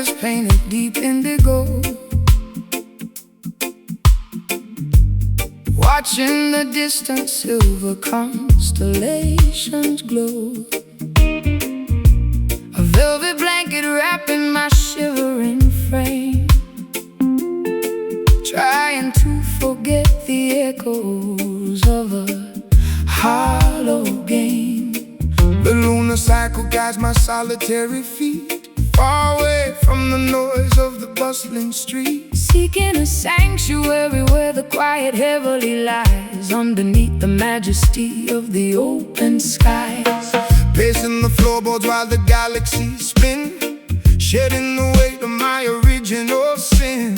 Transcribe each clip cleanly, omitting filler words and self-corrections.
canvas painted deep indigo, watching the distant silver constellations glow. A velvet blanket wrapping my shivering frame, trying to forget the echoes of a hollow game. The lunar cycle guides my solitary feet, far away from the noise of the bustling street, seeking a sanctuary where the quiet heavily lies underneath the majesty of the open skies. Pacing the floorboards while the galaxies spin, shedding the weight of my original sin.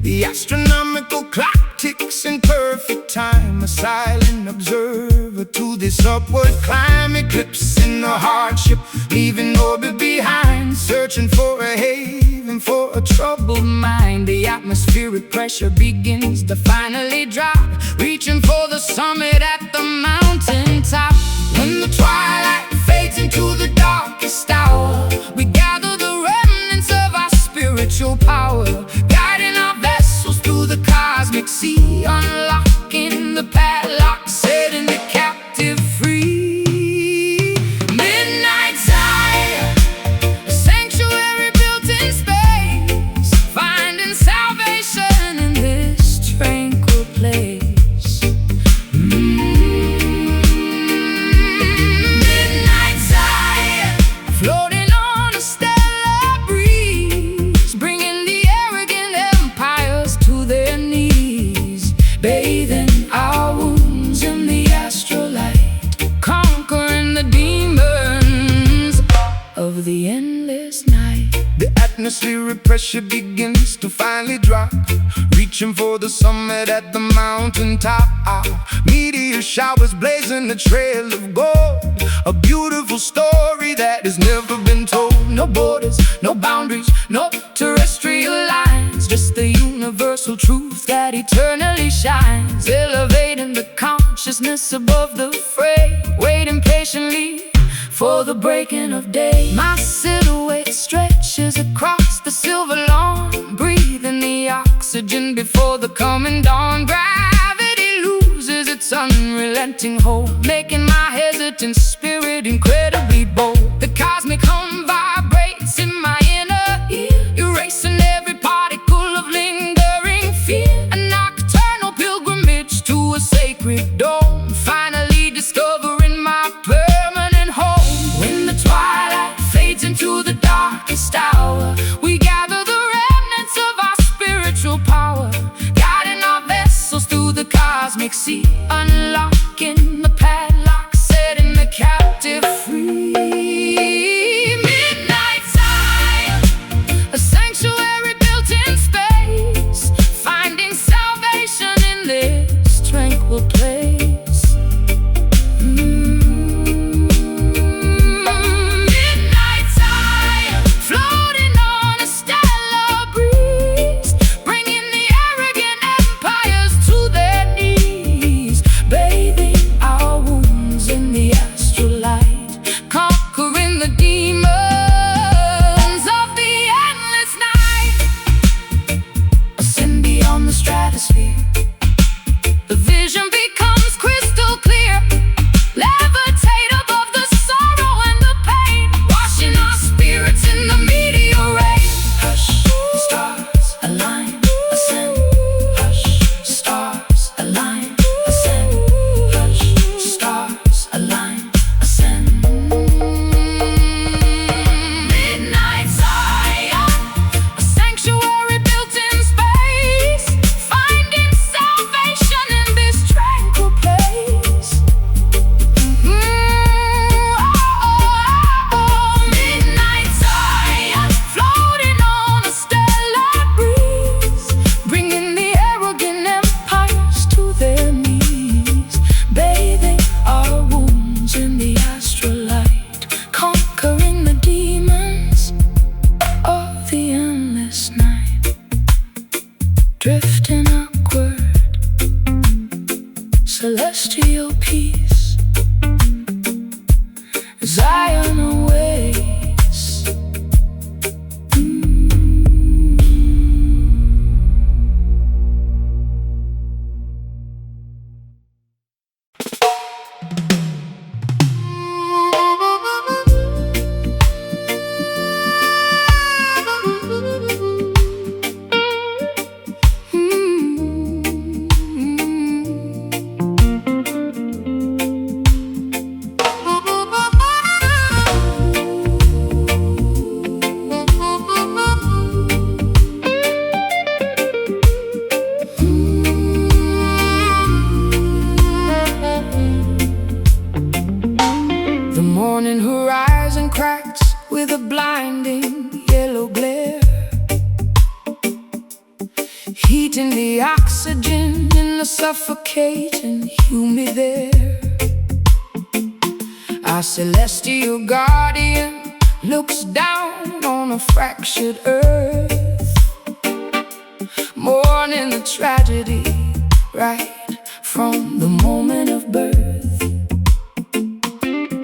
The astronomical clock ticks in perfect time, a silent observer to this upward climb. Eclipsing the hardship, leaving orbit behind, searching for a haven for a troubled mind. The atmospheric pressure begins to finally drop, reaching for the summit at the mountain top. When the twilight fades into the darkest hour, we gather the remnants of our spiritual power, guiding our vessels through the cosmic sea, unlocking the padlock, setting the captive free. Midnight Zion, a sanctuary built in space, finding salvation in this tranquil place. Midnight Zion, floating on a stellar breeze, bringing the arrogant empires to their knees, bathing our wounds in the astrolight, conquering the demons of the endless night. The atmospheric pressure begins to finally drop, reaching for the summit at the mountain top. Meteor showers blazing a trail of gold, a beautiful story that has never been told. No borders, no boundaries, no terrestrial lines, just the universal truth that eternally shines, elevating the consciousness above the fray, waiting patiently for the breaking of day. My silhouette stretches across the silver lawn, breathing the oxygen before the coming dawn. Gravity loses its unrelenting hold, making my hesitant spirit incredibly bold. The cosmic hum vibrates in my inner ear, erasing every particle of lingering fear. A nocturnal pilgrimage to a sacred dome, finally discovering my permanent home. When the twilight fades into the darkest hour, we gather the remnants of our spiritual power, guiding our vessels through the cosmic sea, unlocking the padlock, setting the captive free. Midnight Zion, a sanctuary built in space, finding salvation in this tranquil place. Midnight Zion, floating blinding yellow glare, heating the oxygen in the suffocating humid air. Our celestial guardian looks down on a fractured earth, mourning the tragedy right from the moment of birth.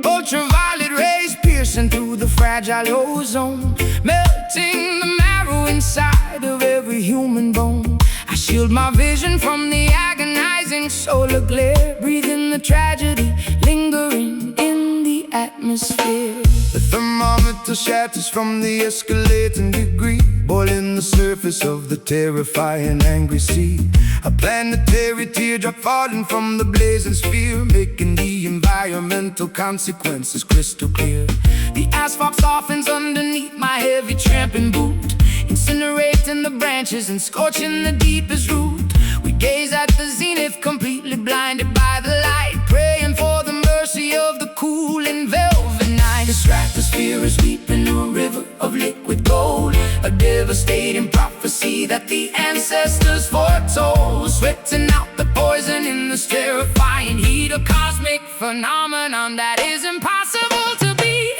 Ultraviolet rays piercing through the fragile ozone, melting the marrow inside of every human bone. I shield my vision from the agonizing solar glare, breathing the tragedy lingering in the atmosphere. The thermometer shatters from the escalating degree, boiling the surface of the terrifying angry sea. A planetary teardrop falling from the blazing sphere, making the environmental consequences crystal clear. The asphalt softens underneath my heavy tramping boot, incinerating the branches and scorching the deepest root. We gaze at the zenith, completely blinded by the light, praying for the mercy of the cool and velvet night. The stratosphere is weeping a river of liquid gold, a devastating prophecy that the ancestors foretold, sweating out the poison in this terrifying heat, a cosmic phenomenon that is impossible to beat.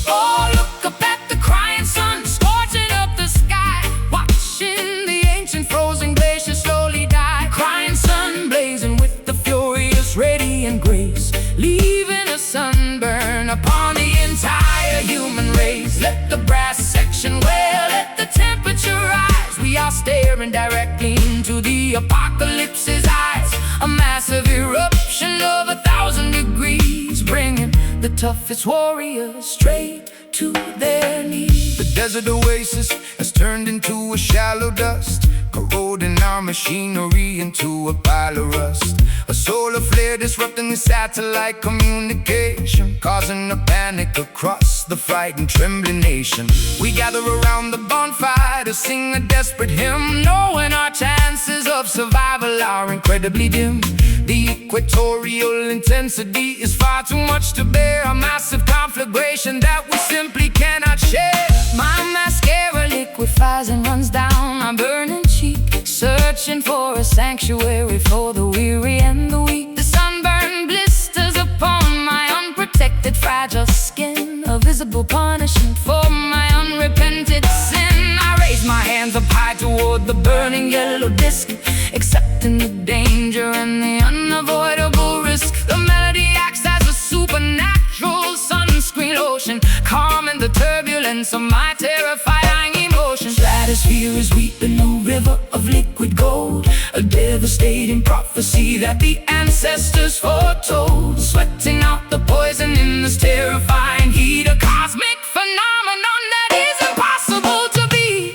Oh, look up at the crying sun, scorching up the sky, watching the ancient frozen glaciers slowly die. Crying sun blazing with the furious radiant grace, leaving a sunburn upon the entire human race. Let the brass section wail, let the temperature rise. We are staring directly into the apocalypse's eyes, a massive eruption of 1,000 degrees, bringing the toughest warriors straight to their knees. The desert oasis has turned into a shallow dust, corroding our machinery into a pile of rust. A solar flare disrupting the satellite communication, causing a panic across the frightened, trembling nation. We gather around the bonfire to sing a desperate hymn, knowing our chances of survival are incredibly dim. The equatorial intensity is far too much to bear, a massive conflagration that we simply cannot share. My mascara liquefies and runs down my burning cheek, searching for a sanctuary for the weary and the weak. The sunburn blisters upon my unprotected, fragile skin, a visible punishment for my unrepented sin. I raise my hands up high toward the burning yellow disc, accepting the danger and the unavoidable risk. The melody acts as a supernatural sunscreen lotion, calming the turbulence of my terrifying emotions. Stratosphere is weeping a river of liquid gold, a devastating prophecy that the ancestors foretold, sweating out the poison in this terrifying heat, a cosmic phenomenon that is impossible to beat.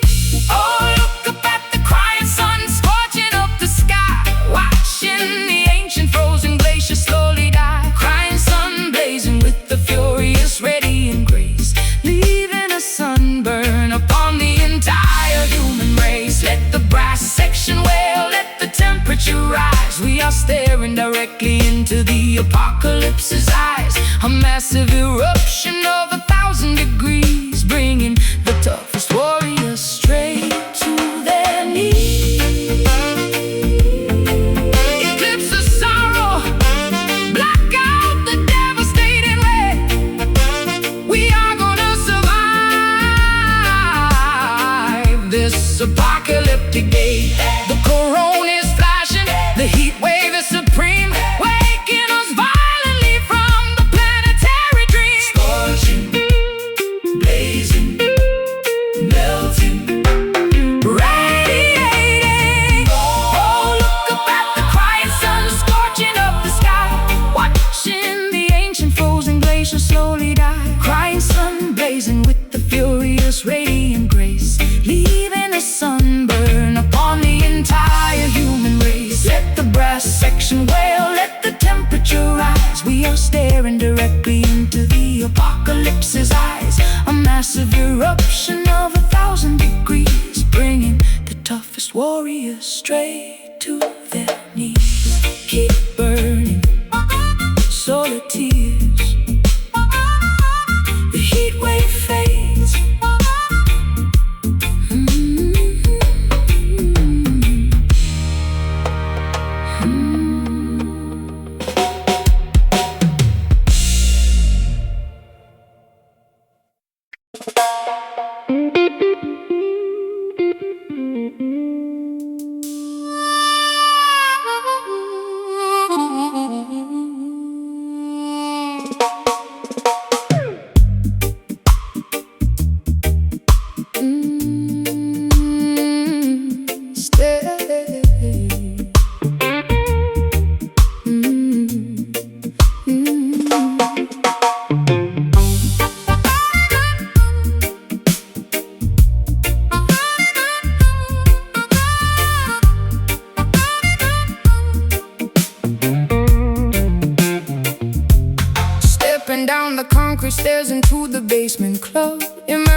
Oh, look up at the crying sun, scorching up the sky, watching the ancient frozen glaciers slowly die. Crying sun blazing with the furious radiant grace, leaving a sunburn upon the entire human race. Let the brass section wail, let the temperature rise. We are staring directly into the apocalypse's eyes, a massive eruption of 1,000 degrees, bringing the toughest warriors straight to their knees. Eclipse of sorrow, black out the devastating ray. We are gonna survive this apocalyptic day. The corona is flashing, the heat wave is supreme, waking us violently from the planetary dream. Scorching, blazing, melting, radiating. Oh, look up at the crying sun, scorching up the sky, watching the ancient frozen glaciers slowly die. Crying sun blazing with the furious radiant grace, leaving a sunburn upon the entire human race. Let the brass section wail, let the temperature rise. We are staring directly into the apocalypse's eyes, a massive eruption of 1,000 degrees, bringing the toughest warriors straight to their knees. Keep burning, solar tears. The heat wave fades,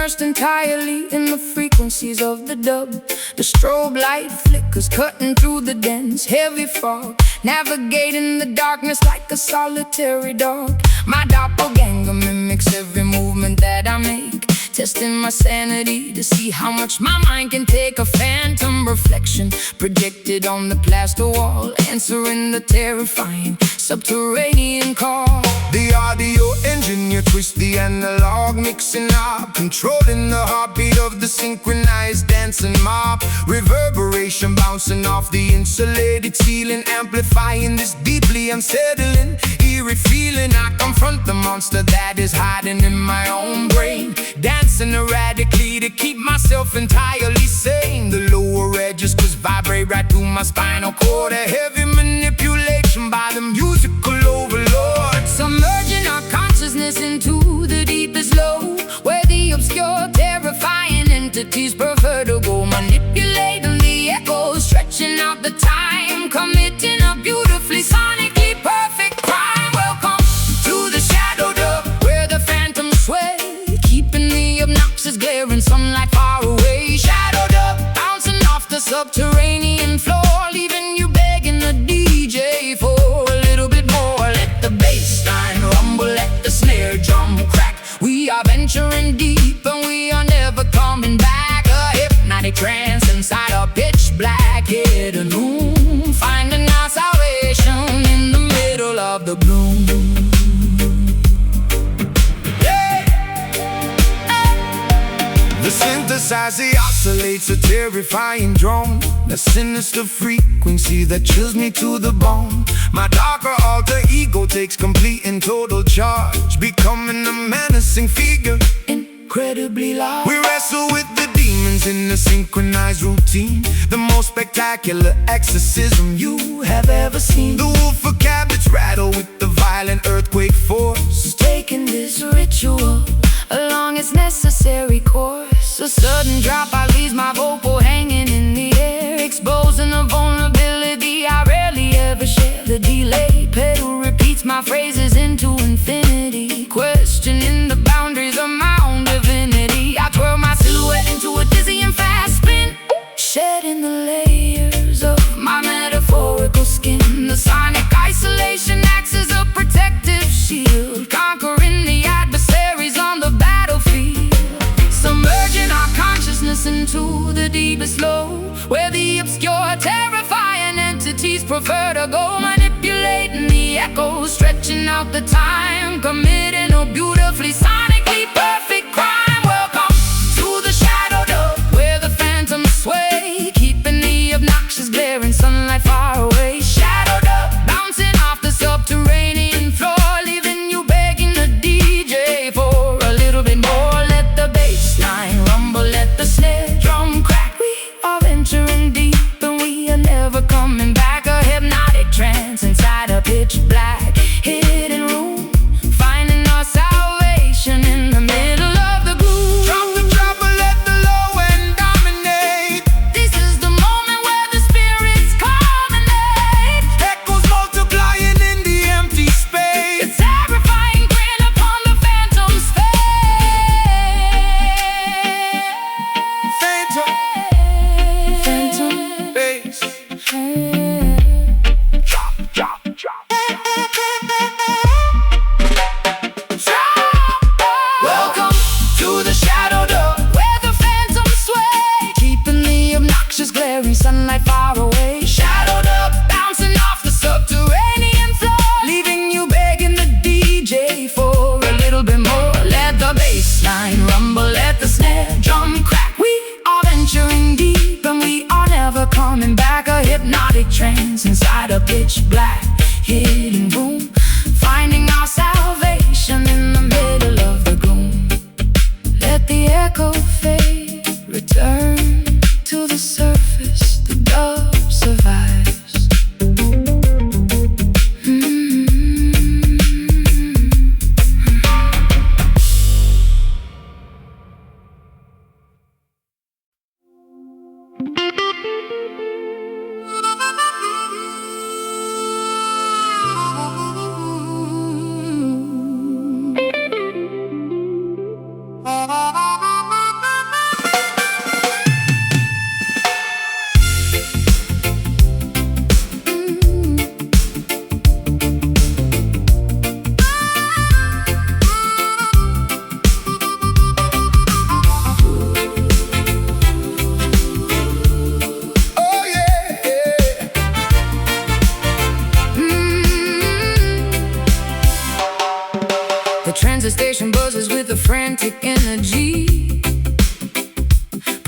immersed entirely in the frequencies of the dub. The strobe light flickers, cutting through the dense, heavy fog, navigating the darkness like a solitary dog. My doppelganger mimics every movement that I make, testing my sanity to see how much my mind can take. A phantom reflection projected on the plaster wall, answering the terrifying subterranean call. The audio engineer twists the analog, mixing up, controlling the heartbeat of the synchronized dancing mob. Reverberation bouncing off the insulated ceiling, amplifying this deeply unsettling, eerie feeling. I confront the monster that is hiding in my own brain, dancing erratically to keep myself entirely sane. The lower edges just vibrate right through my spinal cord, a heavy manipulation by the musical overlord. Submerging our consciousness into the deepest low, where the obscure, terrifying entities prefer to go, manipulating the echoes, stretching out the time, committing a beautifully sonically perfect crime. Welcome to the shadow dub, where the phantoms sway, keeping the obnoxious glaring sunlight far away. Shadow dub, bouncing off the subterranean floor, leaving you begging the DJ for a little bit more. Let the bass line rumble, let the snare drum crack. We are venturing deep and we are never coming back. A hypnotic trance inside a pitch black hidden room, finding our salvation in the middle of the gloom. The synthesizer oscillates a terrifying drone, a sinister frequency that chills me to the bone. My darker alter ego takes complete and total charge, becoming a menacing figure, incredibly large. We wrestle with the demons in a synchronized routine, the most spectacular exorcism you have ever seen. The woofer cabinets rattle with the violent earthquake force, taking this ritual along its necessary course. A sudden dropout leaves my vocal hanging in the air, exposing a vulnerability I rarely ever share. The delay pedal repeats my phrases into infinity, questioning the boundaries of my own divinity. I twirl my silhouette into a dizzying fast spin, shedding the layers of my metaphorical skin. The sonic isolation acts as a protective shield, conquering the adversaries on the battlefield. Submerging our consciousness into the deepest low, where the obscure, terrifying entities prefer to go, manipulating the echoes, stretching out the time, committing a beautifully sonically perfect crime. Welcome to the shadow dub, where the phantoms sway, keeping the obnoxious glaring sunlight far away. Shadow dub, bouncing off the subterranean floor, leaving you begging the DJ for a little bit more. Let the bass line rumble, let the snare drum crack. We are venturing deep and we are never coming back. A hypnotic trance inside a pitch black hidden room, finding our salvation in the middle of the gloom. drop the treble, let the low end dominate. This is the moment where the spirits culminate. Echoes multiplying in the empty The space. terrifying grin upon the phantom's face.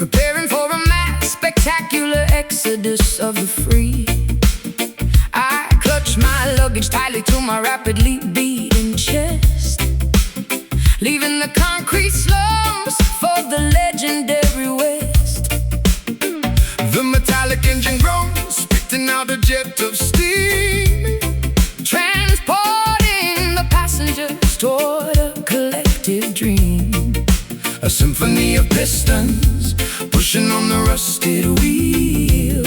preparing for a mass spectacular exodus of the free. I clutch my luggage tightly to my rapidly beating chest, leaving the concrete slums for the legendary West. The metallic engine groans, spitting out a jet of steam, transporting the passengers toward a collective dream. a symphony of pistons pushing on the rusted wheel,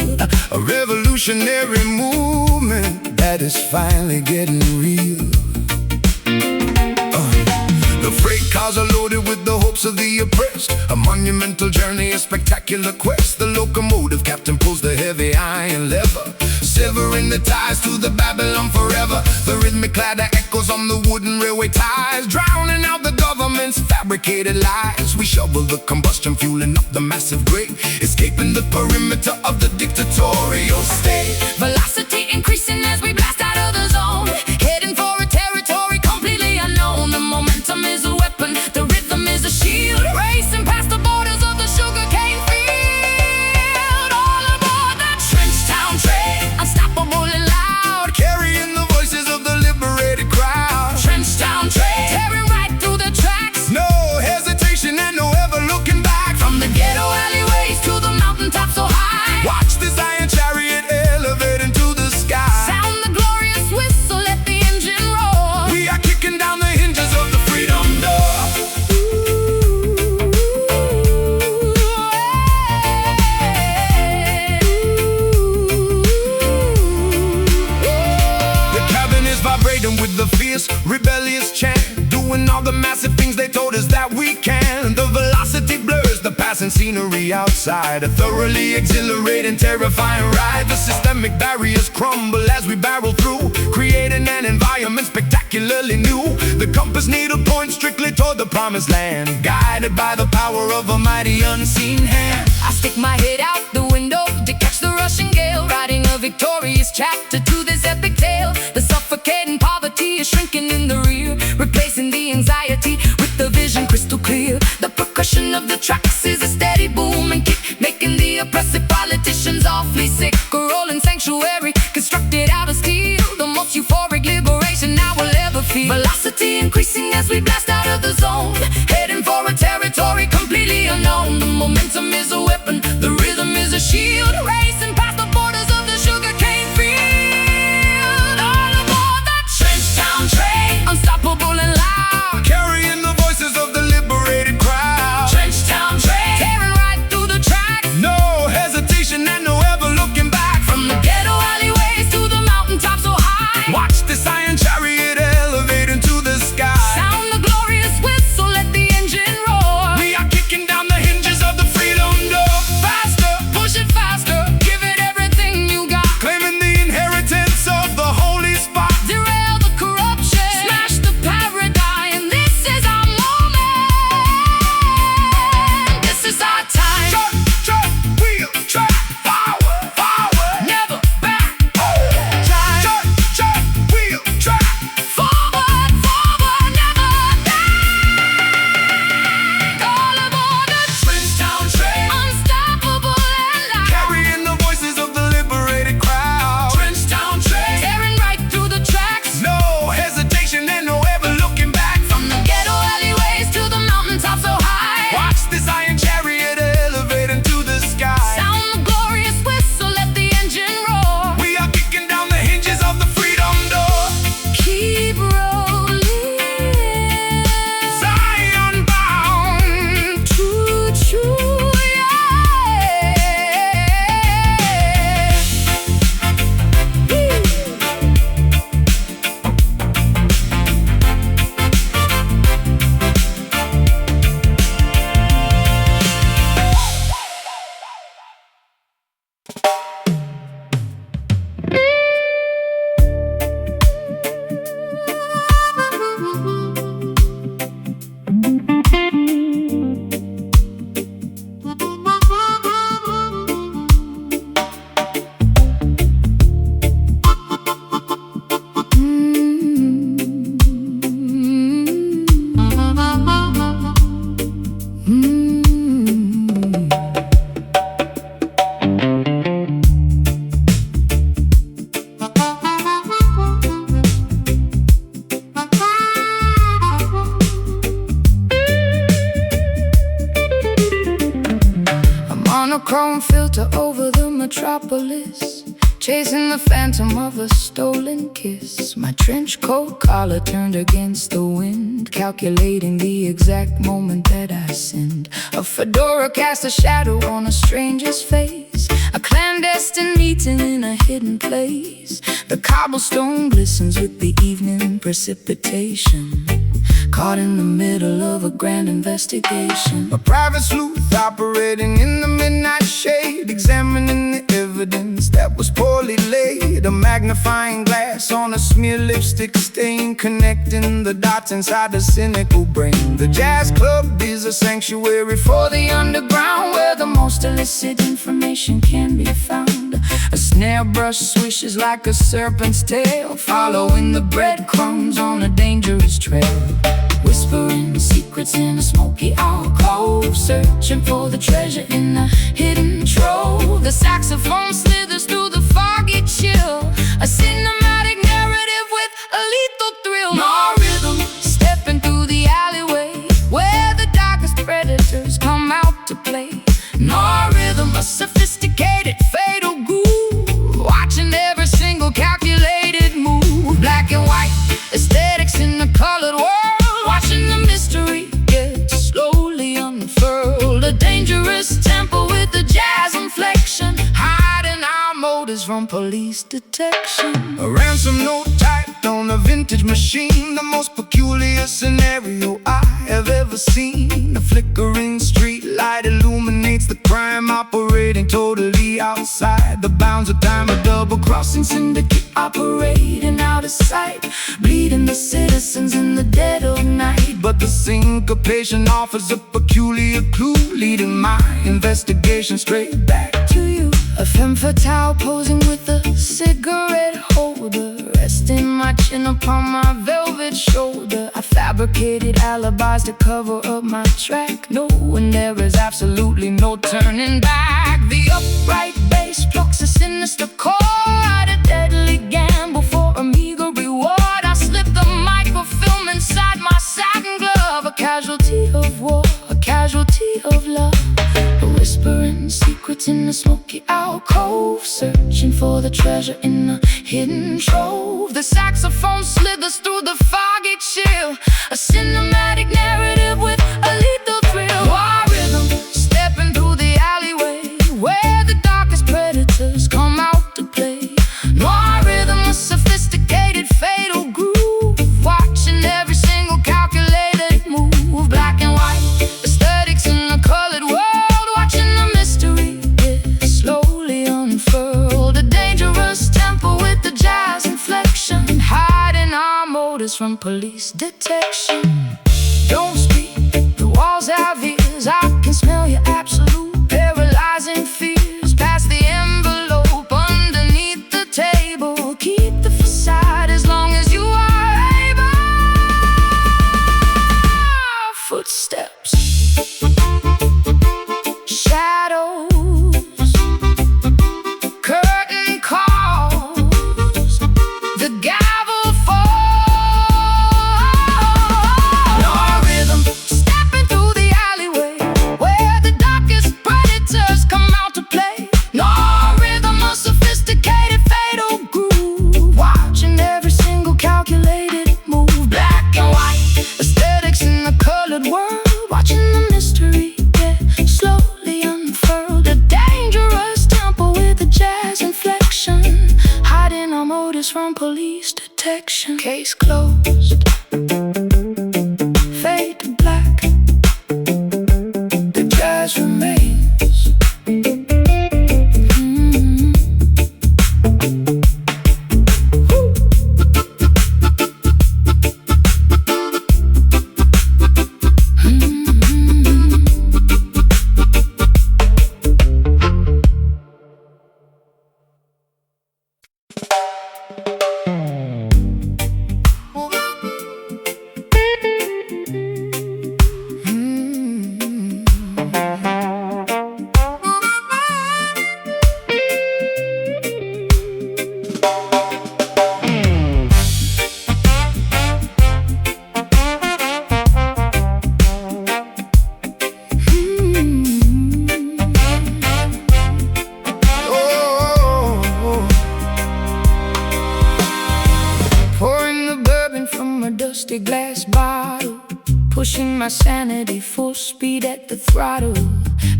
a revolutionary movement that is finally getting real. The freight cars are loaded with the hopes of the oppressed, a monumental journey, a spectacular quest. The locomotive captain pulls the heavy iron lever, severing the ties to the Babylon forever. The rhythmic clatter echoes on the wooden railway ties, drowning out the government's fabricated lies. We shovel the combustion, fueling up the massive grate, escaping the perimeter of the dictatorial state. Velocity increasing as we blast out of the zone, heading for a territory completely unknown. The momentum is a weapon, the rhythm is a shield, racing past the borders of the sugarcane field. All aboard that trench town train, unstoppable and loud, Carrying the voices of the liberated crowd. trench town train, tearing right through the tracks. No hesitation and no ever looking back. From the ghetto alleyways to the mountaintop so high, Watch this iron chariot elevate into the sky. sound the glorious whistle, let the engine roar. We are kicking down the hinges of the freedom door. The cabin is vibrating with the fierce, rebellious chant, doing all the massive things they told us that we can. The velocity blurs the passing scenery outside, a thoroughly exhilarating, terrifying ride. The systemic barriers crumble as we barrel through, creating an environment spectacularly new. The compass needle points strictly toward the promised land, guided by the power of a mighty unseen hand. I stick my head out the window to catch the rushing gale, writing a victorious chapter to this epic tale. The suffocating poverty is shrinking in the rear, replacing the anxiety with the vision crystal clear. The percussion of the tracks is a steady boom and kick, making the oppressive politicians awfully sick. A rolling sanctuary constructed out of steel, the most euphoric liberation I will ever feel. Velocity increasing as we blast out of the zone, heading for a territory completely unknown. The momentum is a weapon, the rhythm is a shield, racing past the borders of the sugarcane field. All aboard that trench town train, unstoppable and loud, Carrying the voices of the liberated crowd. trench town train, tearing right through the tracks. No hesitation and no ever looking back. From the ghetto alleyways to the mountaintop so high, Watch this iron chariot elevate into the sky. sound the glorious whistle, let the engine monochrome filter over the metropolis, chasing the phantom of a stolen kiss. My trench coat collar turned against the wind, calculating the exact moment that I sinned. A fedora cast a shadow on a stranger's face, a clandestine meeting in a hidden place. The cobblestone glistens with the evening precipitation, caught in the middle of a grand investigation. A private sleuth operating in the midnight shade, examining the evidence that was poorly laid. A magnifying glass on a smear lipstick stain, connecting the dots inside the cynical brain. The jazz club is a sanctuary for the underground, where the most illicit information can be found. A snare brush swishes like a serpent's tail, following the breadcrumbs on a dangerous trail. Whispering secrets in a smoky alcove, searching for the treasure in a hidden trove. The saxophone slithers through the foggy chill, a cinematic narrative with a lethal thrill. No rhythm, stepping through the alleyway, where the darkest predators come out to play. No rhythm, a sophisticated fatal groove, watching every single calculated move. Black and white aesthetics in the colored world, watching the mystery get slowly unfurled. A dangerous tempo with a jazz inflection, hiding our motives from police detection. A ransom note typed on a vintage machine, the most peculiar scenario I have ever seen. A flickering street light illuminates the crime, operating totally outside the bounds of time. A double-crossing syndicate operating out of sight, bleeding the citizens in the dead of night. But the syncopation offers a peculiar clue, leading my investigation straight back to you. A femme fatale posing with a cigarette holder, resting my chin upon my velvet shoulder. I fabricated alibis to cover up my track, knowing there is absolutely no turning back. The upright bass plucks a sinister chord, a deadly gamble for a meager reward. I slip the microfilm inside my satin glove, a casualty of war, a casualty of love. Whispering secrets in a smoky alcove, searching for the treasure in a hidden trove. The saxophone slithers through the foggy chill, a cinematic narrative with a lethal thrill. Our rhythm, stepping through the alleyway, where the darkest predators come out to play. Noir rhythm, a sophisticated fatal groove, watching every single calculated move. Black and white aesthetics in a colored world, watching the mystery get slowly unfurled. A dangerous tempo with the jazz inflection, hiding our motives from police detection. Don't speak, the walls have ears, I can smell your absolute paralyzing fears. Past the envelope underneath the table, keep the facade as long as you are able. Footsteps, shadows, curtain calls, the gavel falls. No rhythm, stepping through the alleyway, where the darkest predators come out to play. No rhythm, a sophisticated fatal groove, watching every single calculated move. Black and white aesthetics in the colored world, watching the mystery get slowly unfurled. A dangerous tempo with a jazz inflection, hiding our motives from police detection. Case closed, fade to black, the jazz remains. pushing my sanity, full speed at the throttle.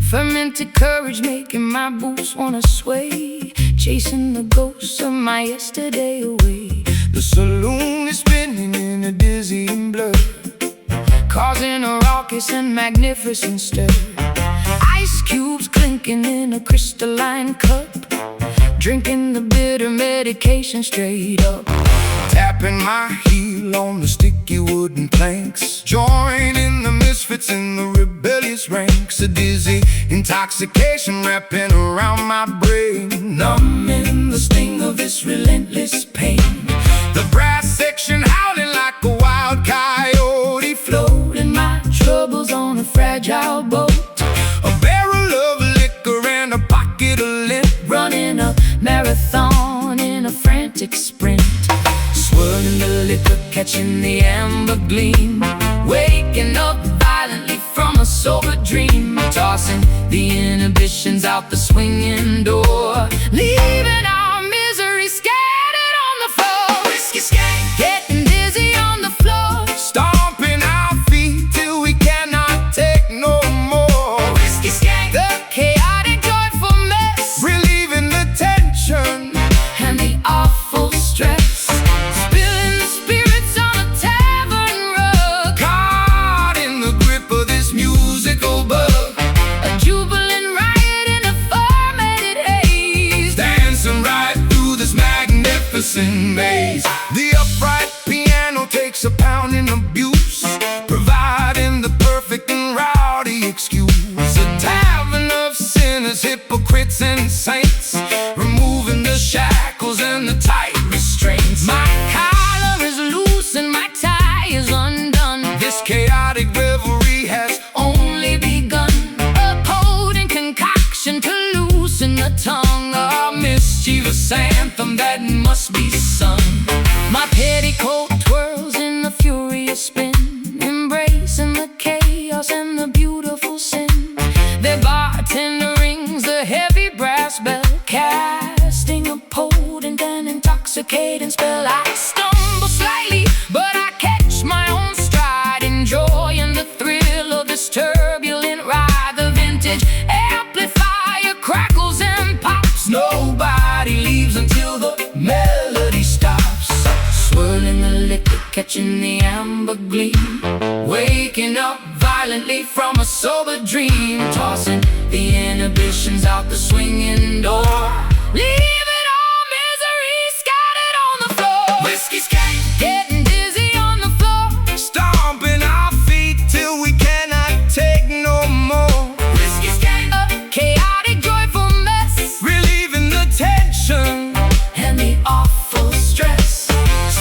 Fermented courage making my boots wanna sway, chasing the ghosts of my yesterday away. The saloon is spinning in a dizzying blur, causing a raucous and magnificent stir. Ice cubes clinking in a crystalline cup, drinking the bitter medication straight up. tapping my heel on the sticky wooden planks, joining the misfits in the rebellious ranks. A dizzy intoxication wrapping around my brain, numbing the sting of this relentless pain. The brass section howling like a wild coyote, floating my troubles on a fragile boat. a barrel of liquor and a pocket of lint, running a marathon in a frantic sprint. Swirling the liquor, catching the amber gleam, waking up violently from a sober dream. Tossing the inhibitions out the swinging door, leaving our misery scattered on the floor. Whiskey skank, getting dizzy on the floor, stomping our feet till we cannot take no more. Whiskey skank, the chaotic joyful mess, relieving the tension and the awful stress. Spilling the spirits on a tavern rug, caught in the grip of this musical bug. a jubilant riot in a fermented haze, Dancing right through this magnificent maze. The upright piano takes a pounding abuse, providing the perfect and rowdy excuse. A tavern of sinners, hypocrites and saints, removing the shackles and the tight restraints. my collar is loose and my tie is undone. This chaotic revelry has Only begun, a potent concoction to loosen the tongue, a mischievous anthem that must be sung. My petticoat twirls in the furious spin, embracing the chaos and the beautiful sin. Their bartender rings the heavy brass bell, casting a potent and intoxicating spell. I stumble slightly, but I catch my own stride, enjoying the thrill of this turbulent ride. The vintage amplifier crackles and pops, nobody leaves until the melody stops. Swirling the liquor, catching the amber gleam, waking up violently from a sober dream. Tossing the inhibitions out the swinging door, leaving all misery scattered on the floor. whiskey skank, Getting dizzy on the floor, stomping our feet till we cannot take no more. whiskey skank, a chaotic joyful mess, Relieving the tension and the awful stress.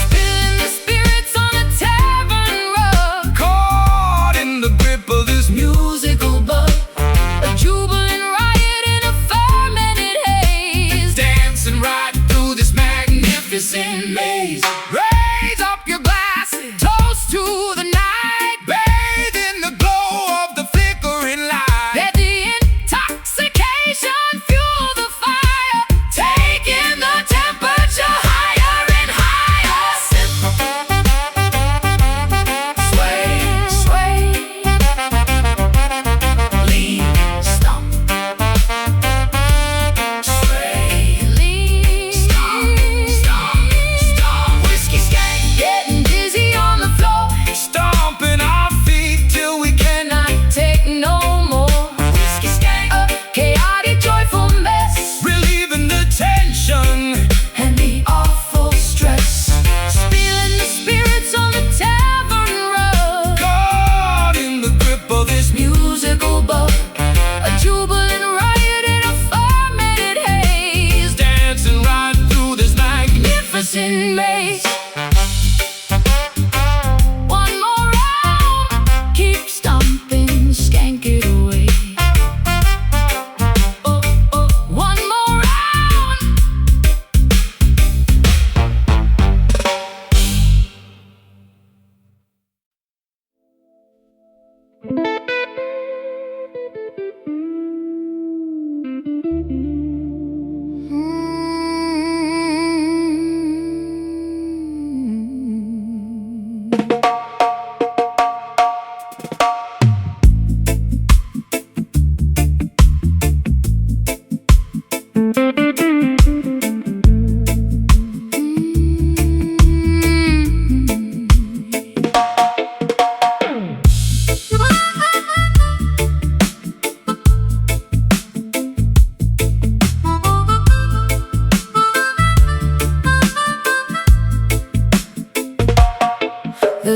Spilling the spirits on a tavern rug, caught in the grip of this musical bug, a jubilant riot in a fermented haze. dance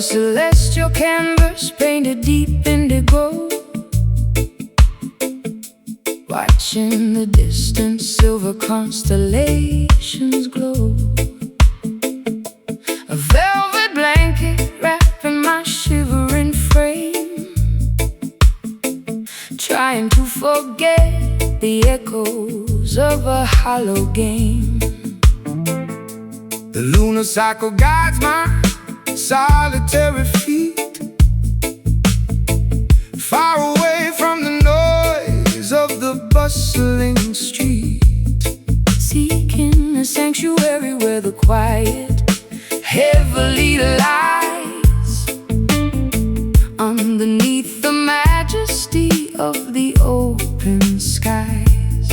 a celestial canvas painted deep indigo, watching the distant silver constellations glow. A velvet blanket wrapping my shivering frame, trying to forget the echoes of a hollow game. The lunar cycle guides my solitary feet, far away from the noise of the bustling street, seeking a sanctuary where the quiet heavily lies, underneath the majesty of the open skies.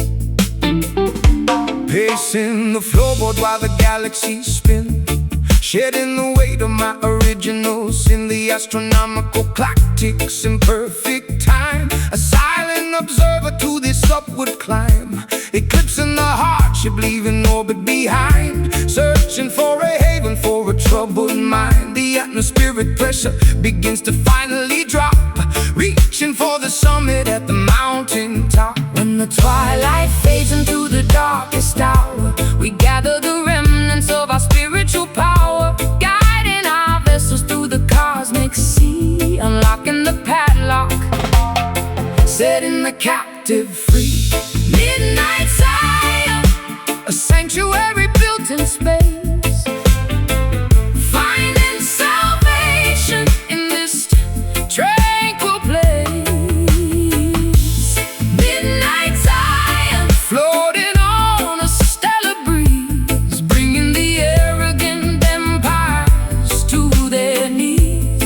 Pacing the floorboard while the galaxies spin, shedding the weight of my original sin. The astronomical clock ticks in perfect time, a silent observer to this upward climb, eclipsing the hardship, leaving orbit behind, searching for a haven for a troubled mind. The atmospheric pressure begins to finally drop, reaching for the summit at the mountain top. When the twilight fades into the darkest hour, we gather the remnants of our spiritual power, guiding our vessels through the cosmic sea, unlocking the padlock, setting the captive free. Midnight Zion, A sanctuary built in space, finding salvation in this tranquil place. Midnight Zion, floating on a stellar breeze, bringing the arrogant empires to their knees,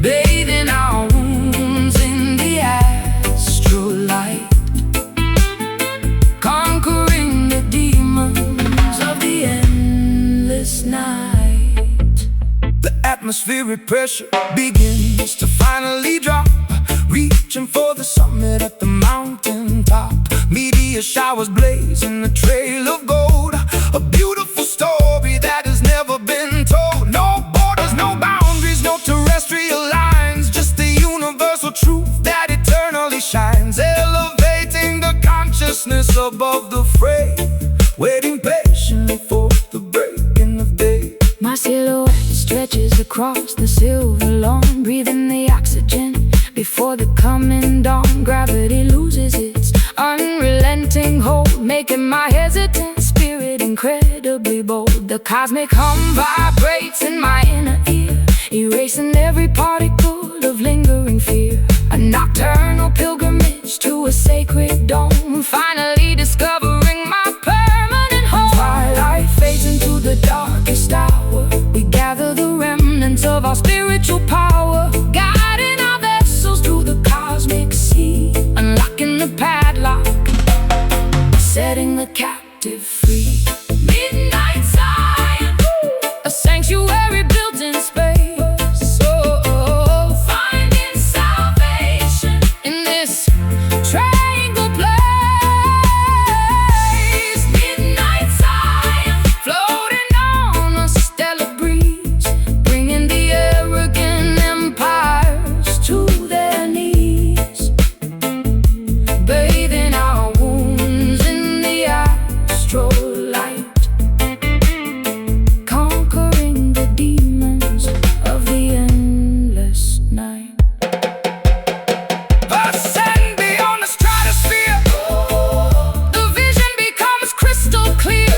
bathing our wounds in the astral light, conquering the demons of the endless night. the atmospheric pressure begins to finally drop, reaching for the summit at the mountain top. Meteor showers blazing a trail of gold, a beautiful story that has never been told. No borders, no boundaries, no terrestrial lines, just the universal truth that eternally shines, elevating the consciousness above the fray, waiting patiently for the breaking of day. My silhouette stretches across the silver lawn, breathing the oxygen before the coming dawn. Gravity loses its unrelenting hold, making my hesitant spirit incredibly bold. The cosmic hum vibrates in my inner ear, erasing every particle of lingering fear. A nocturnal pilgrimage to a sacred dome, finally discovering my permanent home. Twilight fades into the darkest hour, we gather the remnants of our spiritual power, guiding our vessels through the cosmic sea, unlocking the padlock, setting the captive free. Midnight Zion, a sanctuary built in space, finding salvation in this tranquil place. Midnight Zion, floating on a stellar breeze, bringing the arrogant empires to their knees, bathing our wounds in the astral light, conquering the demons of the endless night. Ascend beyond the stratosphere, The vision becomes crystal clear,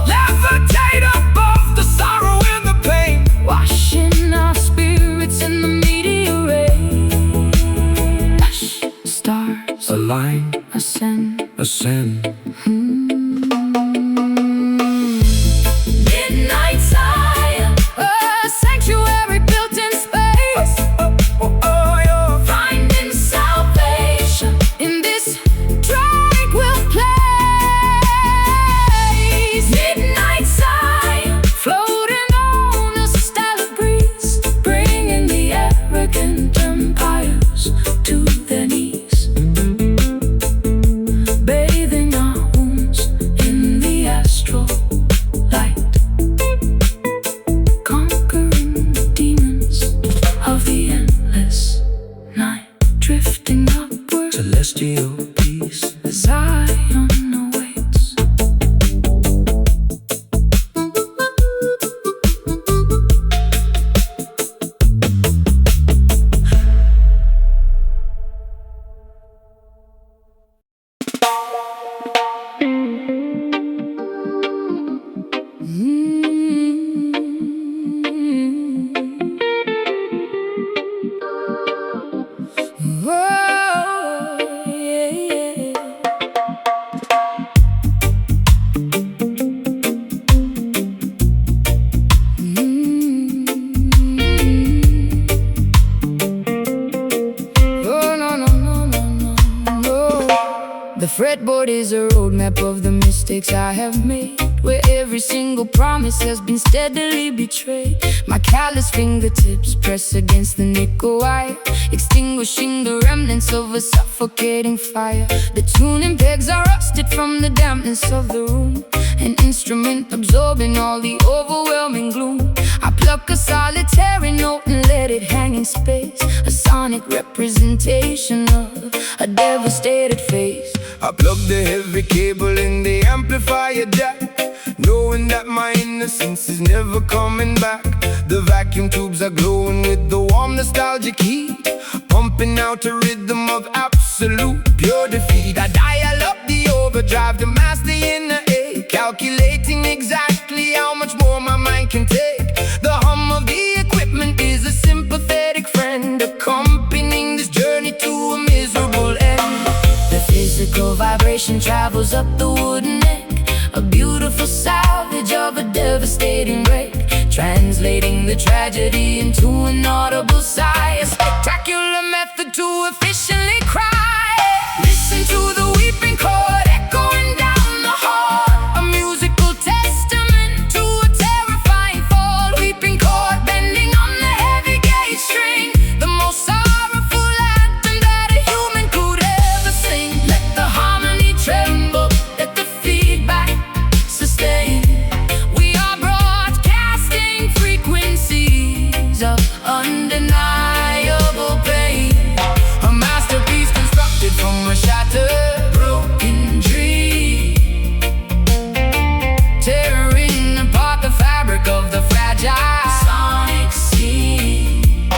levitate above the sorrow and the pain, washing our spirits in the meteor rain. Hush, stars align, ascend. ascend. Midnight Zion, a sanctuary built in space, finding salvation in this tranquil place. Midnight Zion, floating on a stellar breeze, bringing the arrogant empires to their knees, bathing our celestial peace. Zion awaits. The fretboard is a roadmap of the mistakes I have made, where every single promise has been steadily betrayed. My callous fingertips press against the nickel wire, extinguishing the remnants of a suffocating fire. The tuning pegs are rusted from the dampness of the room, an instrument absorbing all the overwhelming gloom. I pluck a solitary note and let it hang in space, a sonic representation of a devastated face. I plug the heavy cable in the amplifier jack, knowing that my innocence is never coming back. The vacuum tubes are glowing with the warm nostalgic heat, pumping out a rhythm of absolute pure defeat. I dial up the overdrive to mask the inner ache, calculating exactly how much more my mind can take. The hum of the equipment is a sympathetic friend, accompanying this journey to a miserable end. The physical vibration travels up the wooden neck, a beautiful salvage of a devastating break, translating the tragedy into an audible sigh, a spectacular method to efficiently cry. Listen to the weeping chord echoing down the hall, a musical testament to a terrifying fall. Weeping chord bending on the heavy gauge string, the most sorrowful anthem that a human could ever sing. Let the harmony tremble, let the feedback sustain. We are broadcasting frequencies of undeniable pain, a masterpiece constructed from a shattered, broken dream, tearing apart the fabric of the fragile sonic scene.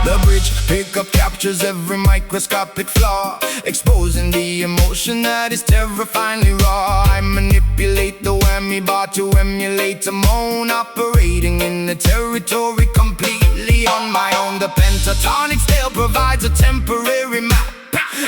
The bridge pickup captures every microscopic flaw, exposing the emotion that is terrifyingly raw. I manipulate the whammy bar to emulate a moan, operating in the territory completely on my own. The pentatonic scale provides a temporary map,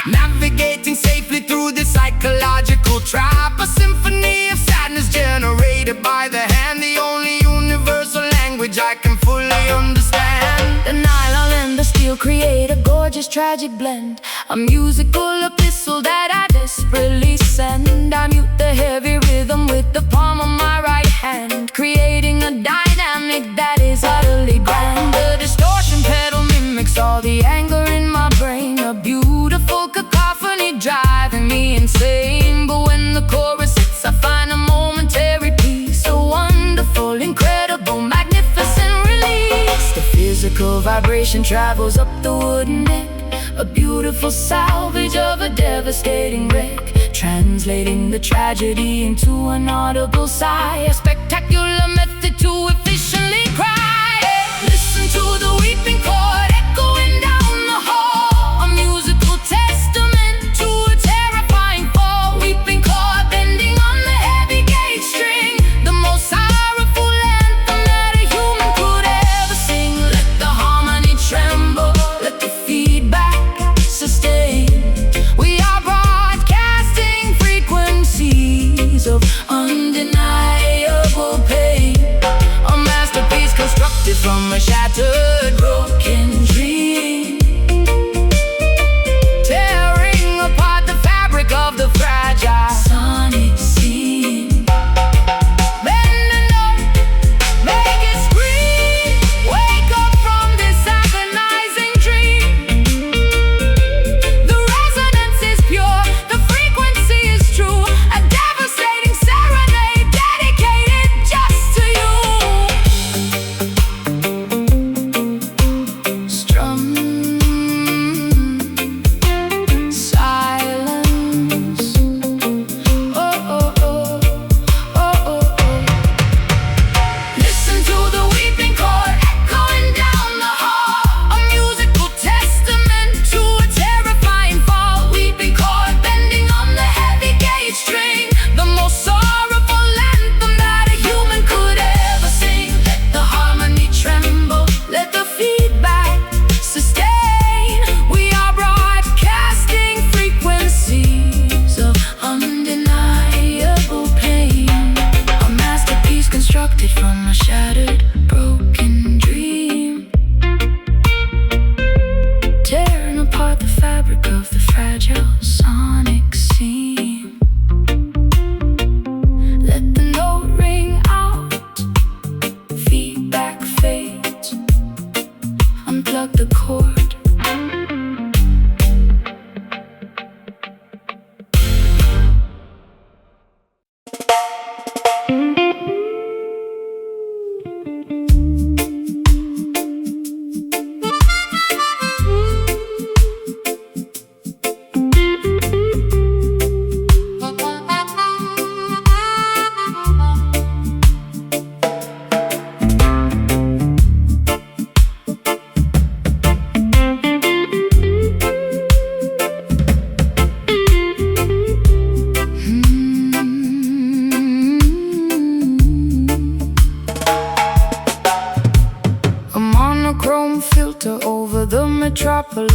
navigating safely through the psychological trap, a symphony of sadness generated by the hand, the only universal language I can fully understand. The nylon and the steel create a gorgeous tragic blend, a musical epistle that I desperately send. I mute the heavy rhythm with the palm of my right hand, creating a dynamic that is utterly grand. The distortion pedal mimics all the anger in my brain, a beautiful cacophony driving me insane. But when the chorus hits, I find a momentary peace, a wonderful, incredible, magnificent release. The physical vibration travels up the wooden neck, a beautiful salvage of a devastating wreck, translating the tragedy into an audible sigh, a spectacular method to efficiently cry. Listen to the weeping chord echoing down the hall, a musical testament to a terrifying fall. Weeping chord bending on the heavy gauge string, the most sorrowful anthem that a human could ever sing. Let the harmony tremble, let the feedback sustain. We are broadcasting frequencies of undeniable pain, a masterpiece constructed from a shattered, broken dream.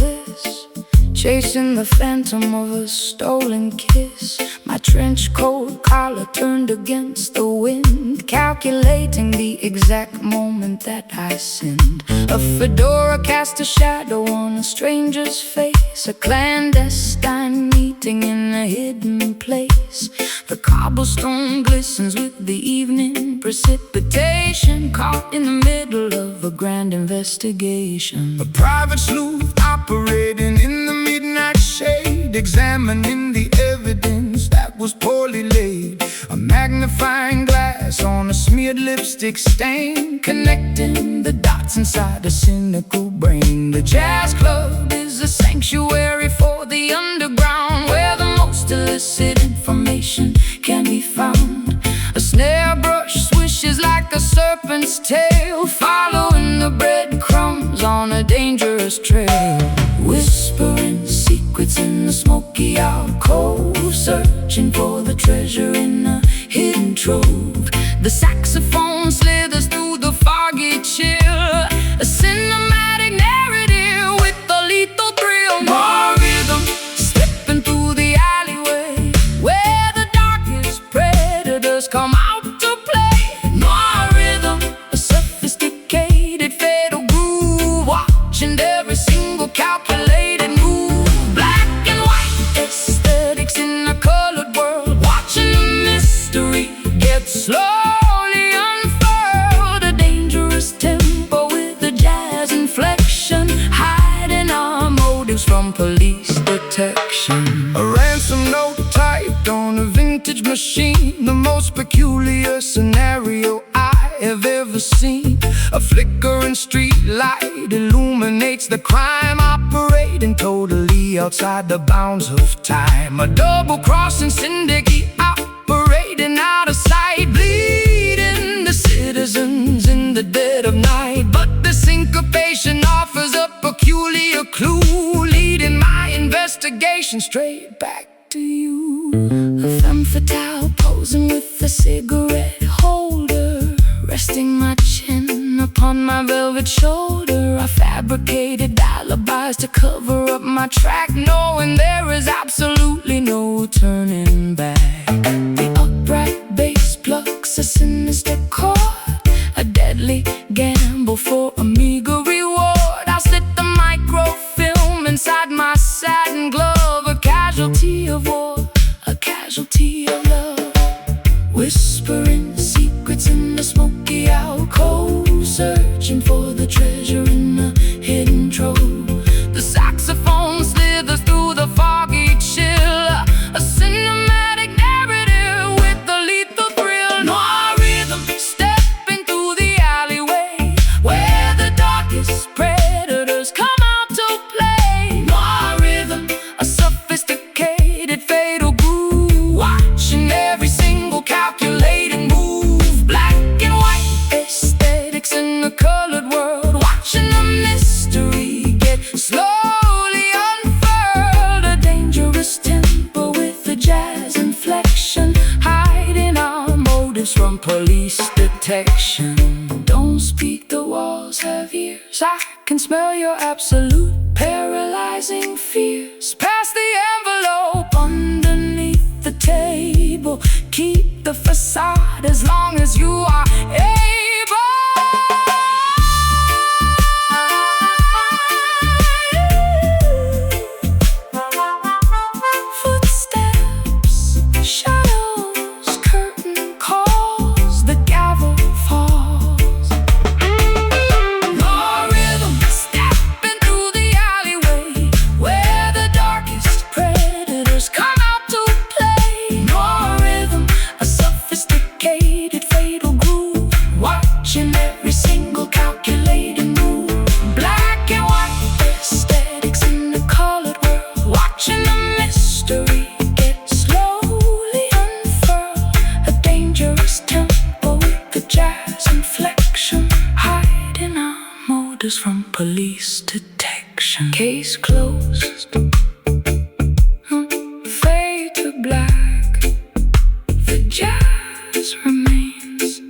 bliss, chasing the phantom of a stolen kiss. My trench coat collar turned against the wind, calculating the exact moment that I sinned. A fedora cast a shadow on a stranger's face, a clandestine meeting in a hidden place. The cobblestone glistens with the evening precipitation, caught in the middle of a grand investigation. A private sleuth operating in the midnight shade, examining the evidence that was poorly laid. A magnifying glass on a smeared lipstick stain, connecting the dots inside a cynical brain. The jazz club is a sanctuary for the underground, where the most illicit information can be found. A snare brush swishes like a serpent's tail, following the breadcrumbs on a dangerous trail. Whispering secrets in the smoky alcove, searching for the treasure in a hidden trove. The saxophone slithers through the foggy chill, a cinematic narrative with a lethal thrill. More rhythm slipping through the alleyway, where the darkest predators come out to play. More rhythm, a sophisticated fatal groove, watching every single calculated move. Black and white aesthetics in a colored world, watching the mystery get slowly unfurled. A dangerous tempo with a jazz inflection, hiding our motives from police detection. A ransom note typed on a vintage machine, the most peculiar scenario I have ever seen. A flickering street light illuminates the crime, operating totally outside the bounds of time. A double-crossing syndicate operating out of sight, bleeding the citizens in the dead of night. But the syncopation offers a peculiar clue, leading my investigation straight back to you. A femme fatale posing with a cigarette holder, resting my chin upon my velvet shoulder. I fabricated alibis to cover up my track, knowing there is absolutely no turning back. The upright bass plucks a sinister chord, a deadly gamble for a meager reward. I slit the microfilm inside my satin glove, a casualty of war, a casualty of love. Whispering secrets in the smoky alcove, searching for the treasure in a hidden trove. The saxophone slithers through the foggy chill, a cinematic narrative with a lethal thrill. Noir rhythm stepping through the alleyway, where the darkest predators come out to play. Noir rhythm, a sophisticated fatal groove, watching every single calculating move. Black and white aesthetics in a colored world, watching the mystery get slowly unfurled. A dangerous tempo with a jazz inflection, hiding our motives from police detection. Don't speak, the walls have ears, I can smell your absolute paralyzing fears. Pass the envelope underneath the table, keep the facade as long as you are able. Footsteps, shadows, curtain calls, the gavel falls. More rhythm stepping through the alleyway, where the darkest predators come out to play. More rhythm, a sophisticated fatal groove, watching every single calculated move. Black and white aesthetics in the colored world, watching the mystery get slowly unfurled. A dangerous tempo with a jazz inflection, hiding our motives from police detection. Case closed, fade to black, the jazz remains.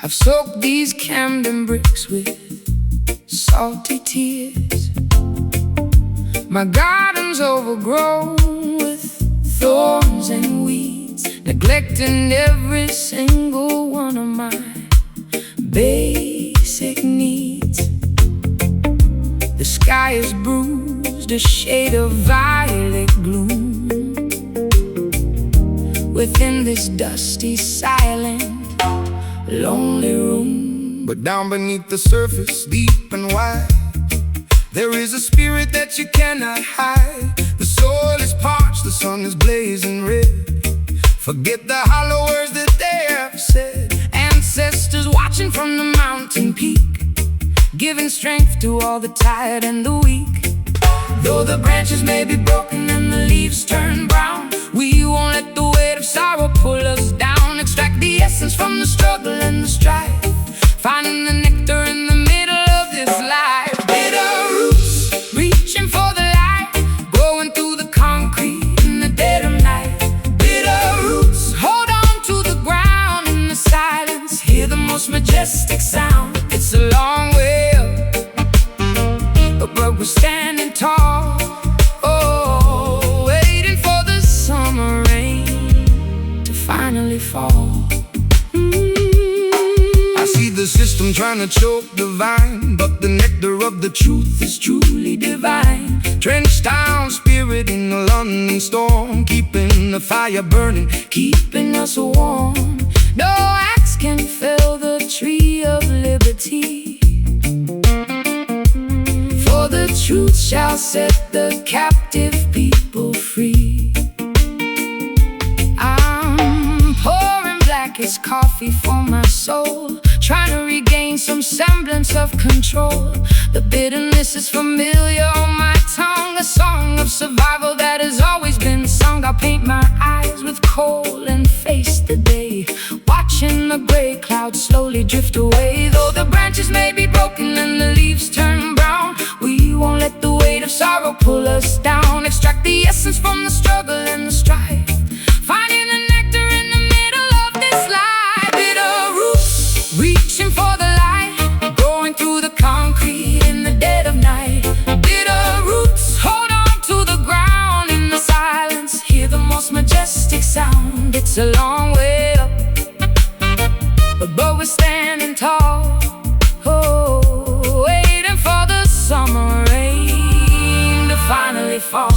I've soaked these Camden bricks with salty tears. My garden's overgrown with thorns and weeds, neglecting every single one of my basic needs. The sky is bruised, a shade of violet gloom within this dusty, silent, lonely room. But down beneath the surface, deep and wide, there is a spirit that you cannot hide. The soil is parched, the sun is blazing red. Forget the hollow words that they have said. Ancestors watching from the mountain peak, giving strength to all the tired and the weak. Though the branches may be broken and the leaves turn brown, we won't let the weight of sorrow pull us down. Extract the essence from the struggle and the strife, finding the nectar in the middle of this life. Bitter roots, reaching for the light, growing through the concrete in the dead of night. Bitter roots, hold on to the ground in the silence, hear the most majestic sound. It's a long way up, but we're standing tall, oh, waiting for the summer rain to finally fall. I see the system trying to choke the vine, but the nectar of the truth is truly divine. Drenched down spirit in a London storm, keeping the fire burning, Keeping us warm. No axe can fell the tree of liberty, for the truth shall set the captive people free. I'm pouring blackest coffee for my soul, trying to regain some semblance of control. The bitterness is familiar on my tongue, a song of survival that has always been sung. I'll paint my eyes with coal and face the day, watching the gray clouds slowly drift away. Though the branches may be broken and the leaves turn brown, we won't let the weight of sorrow pull us down. Extract the essence from the struggle and the strife, finding the nectar in the middle of this life. Bitter roots, reaching for the light, growing through the concrete in the dead of night. Bitter roots, hold on to the ground in the silence, hear the most majestic sound. It's a long way up, but we're standing tall, oh, waiting for the summer rain to finally fall.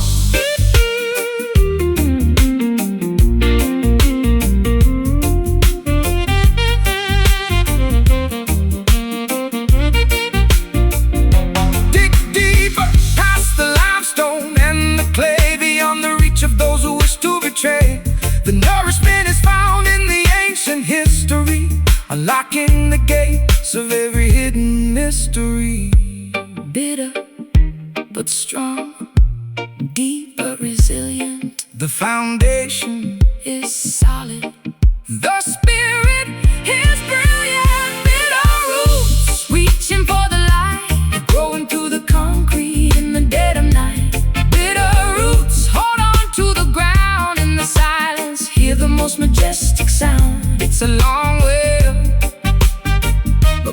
dig deeper past the limestone and the clay, beyond the reach of those who wish to betray. The nourishment is found in the ancient history, unlocking the gates of every hidden mystery. Bitter but strong, deep but resilient, The foundation, is solid. The spirit is brilliant. Bitter roots, reaching for the light, growing through the concrete in the dead of night. Bitter roots, hold on to the ground in the silence, hear the most majestic sound. It's a long way up,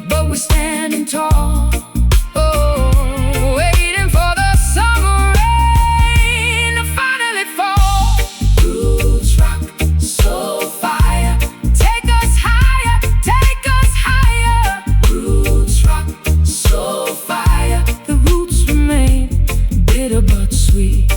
but we're standing tall, oh, waiting for the summer rain to finally fall. Roots rock, Soulfire, take us higher, take us higher. Roots rock, Soulfire, the roots remain bitter but sweet.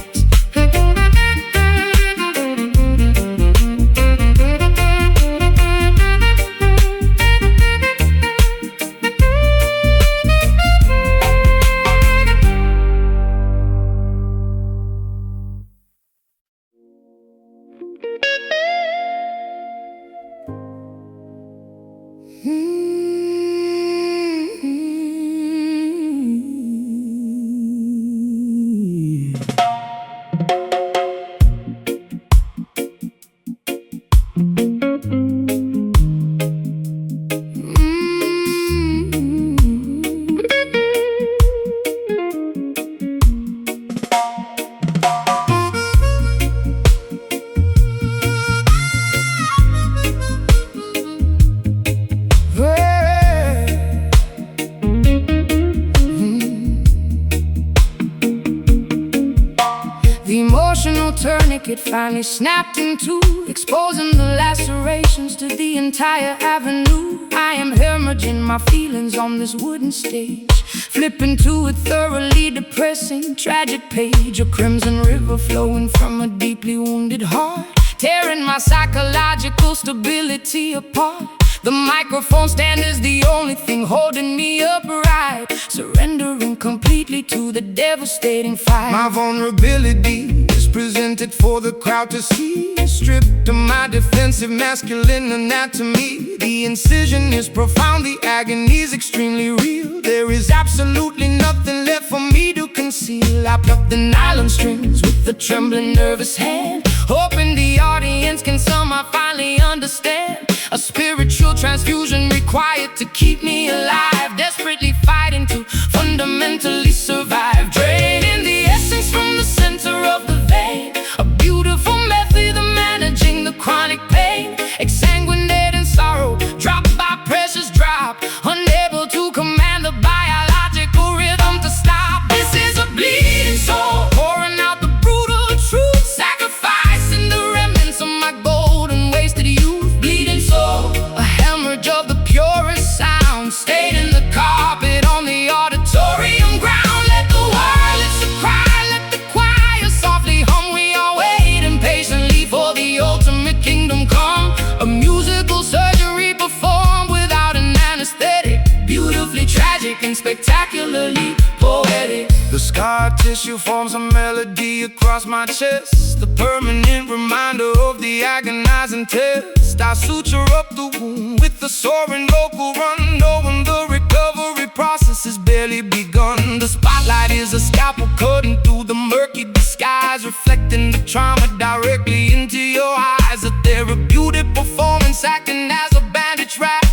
emotional tourniquet finally snapped in two, exposing the lacerations to the entire avenue. I am hemorrhaging my feelings on this wooden stage, flipping to a thoroughly depressing, tragic page. A crimson river flowing from a deeply wounded heart, tearing my psychological stability apart. The microphone stand is the only thing holding me upright, surrendering completely to the devastating fight. My vulnerability is presented for the crowd to see, stripped of my defensive masculine anatomy. The incision is profound, the agony is extremely real. There is absolutely nothing left for me to conceal. I pluck the nylon strings with a trembling, nervous hand, hoping the audience can somehow finally understand. A spiritual transfusion required to keep me alive, desperately fighting to fundamentally survive, draining the essence from the center of the vein. A beautiful method of managing the chronic pain, exsanguinated sorrow, drop by precious drop, unable to command the biological rhythm to stop. This is a bleeding soul, pouring out the brutal truth, sacrificing the remnants of my golden wasted youth. Bleeding soul, a hemorrhage of the purest sound, stayed in the carpet on the auditorium ground. Let the wireless cry, let the choir softly hum. We are waiting patiently for the ultimate kingdom come. A musical surgery performed without an anesthetic, beautifully tragic and spectacularly poetic. The scar tissue forms a melody across my chest, the permanent reminder of the agonizing test. I suture up the wound with the soaring vocal run, knowing the recovery process has barely begun. The spotlight is a scalpel cutting through the murky disguise, reflecting the trauma directly into your eyes. A therapeutic performance acting as a bandage wrap,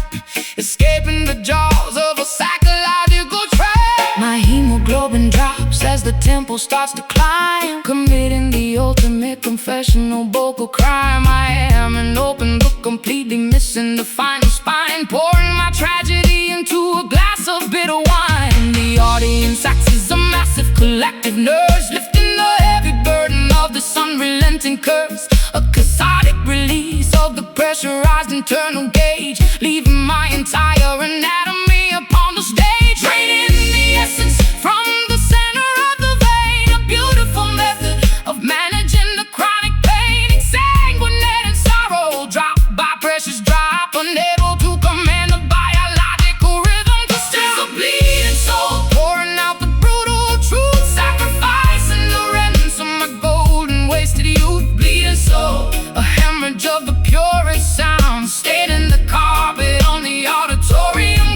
escaping the jaws of a psychological trap. My hemoglobin drops as the tempo starts to climb, committing the ultimate confessional vocal crime. I am an open book, completely missing the final spine, pouring my tragedy into a glass of bitter wine. The audience acts as a massive collective nurse, lifting the heavy burden of this unrelenting curse. A cathartic release of the pressurized internal gauge, leaving my entire anatomy upon the stage, draining the essence from the center of the vein. A beautiful method of managing the chronic pain, exsanguinated sorrow, drop by precious drop, unable to command the biological rhythm to stop. A bleeding soul, pouring out the brutal truth, sacrificing the remnants of my golden wasted youth. Bleeding soul, a hemorrhage of the purest sound, stayed in the carpet on the auditorium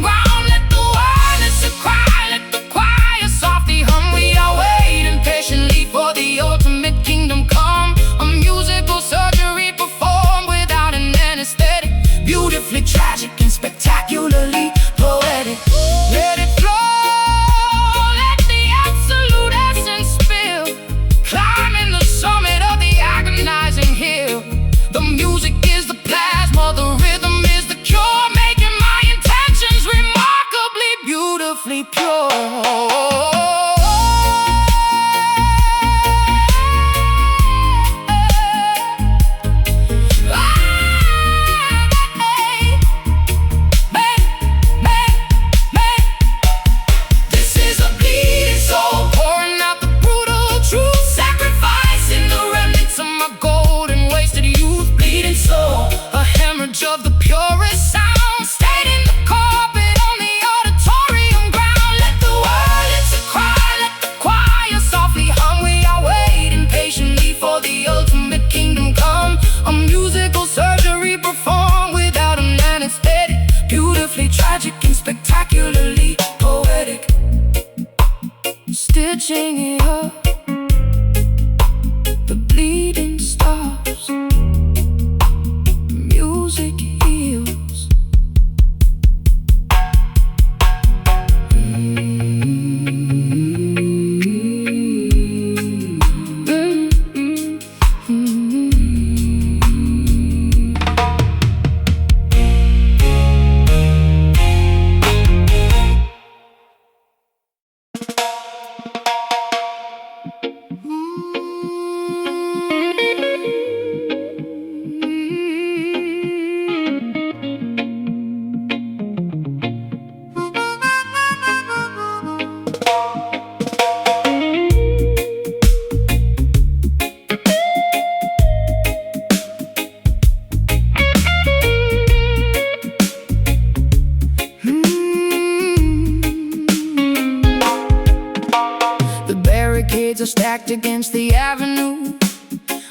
stacked against the avenue,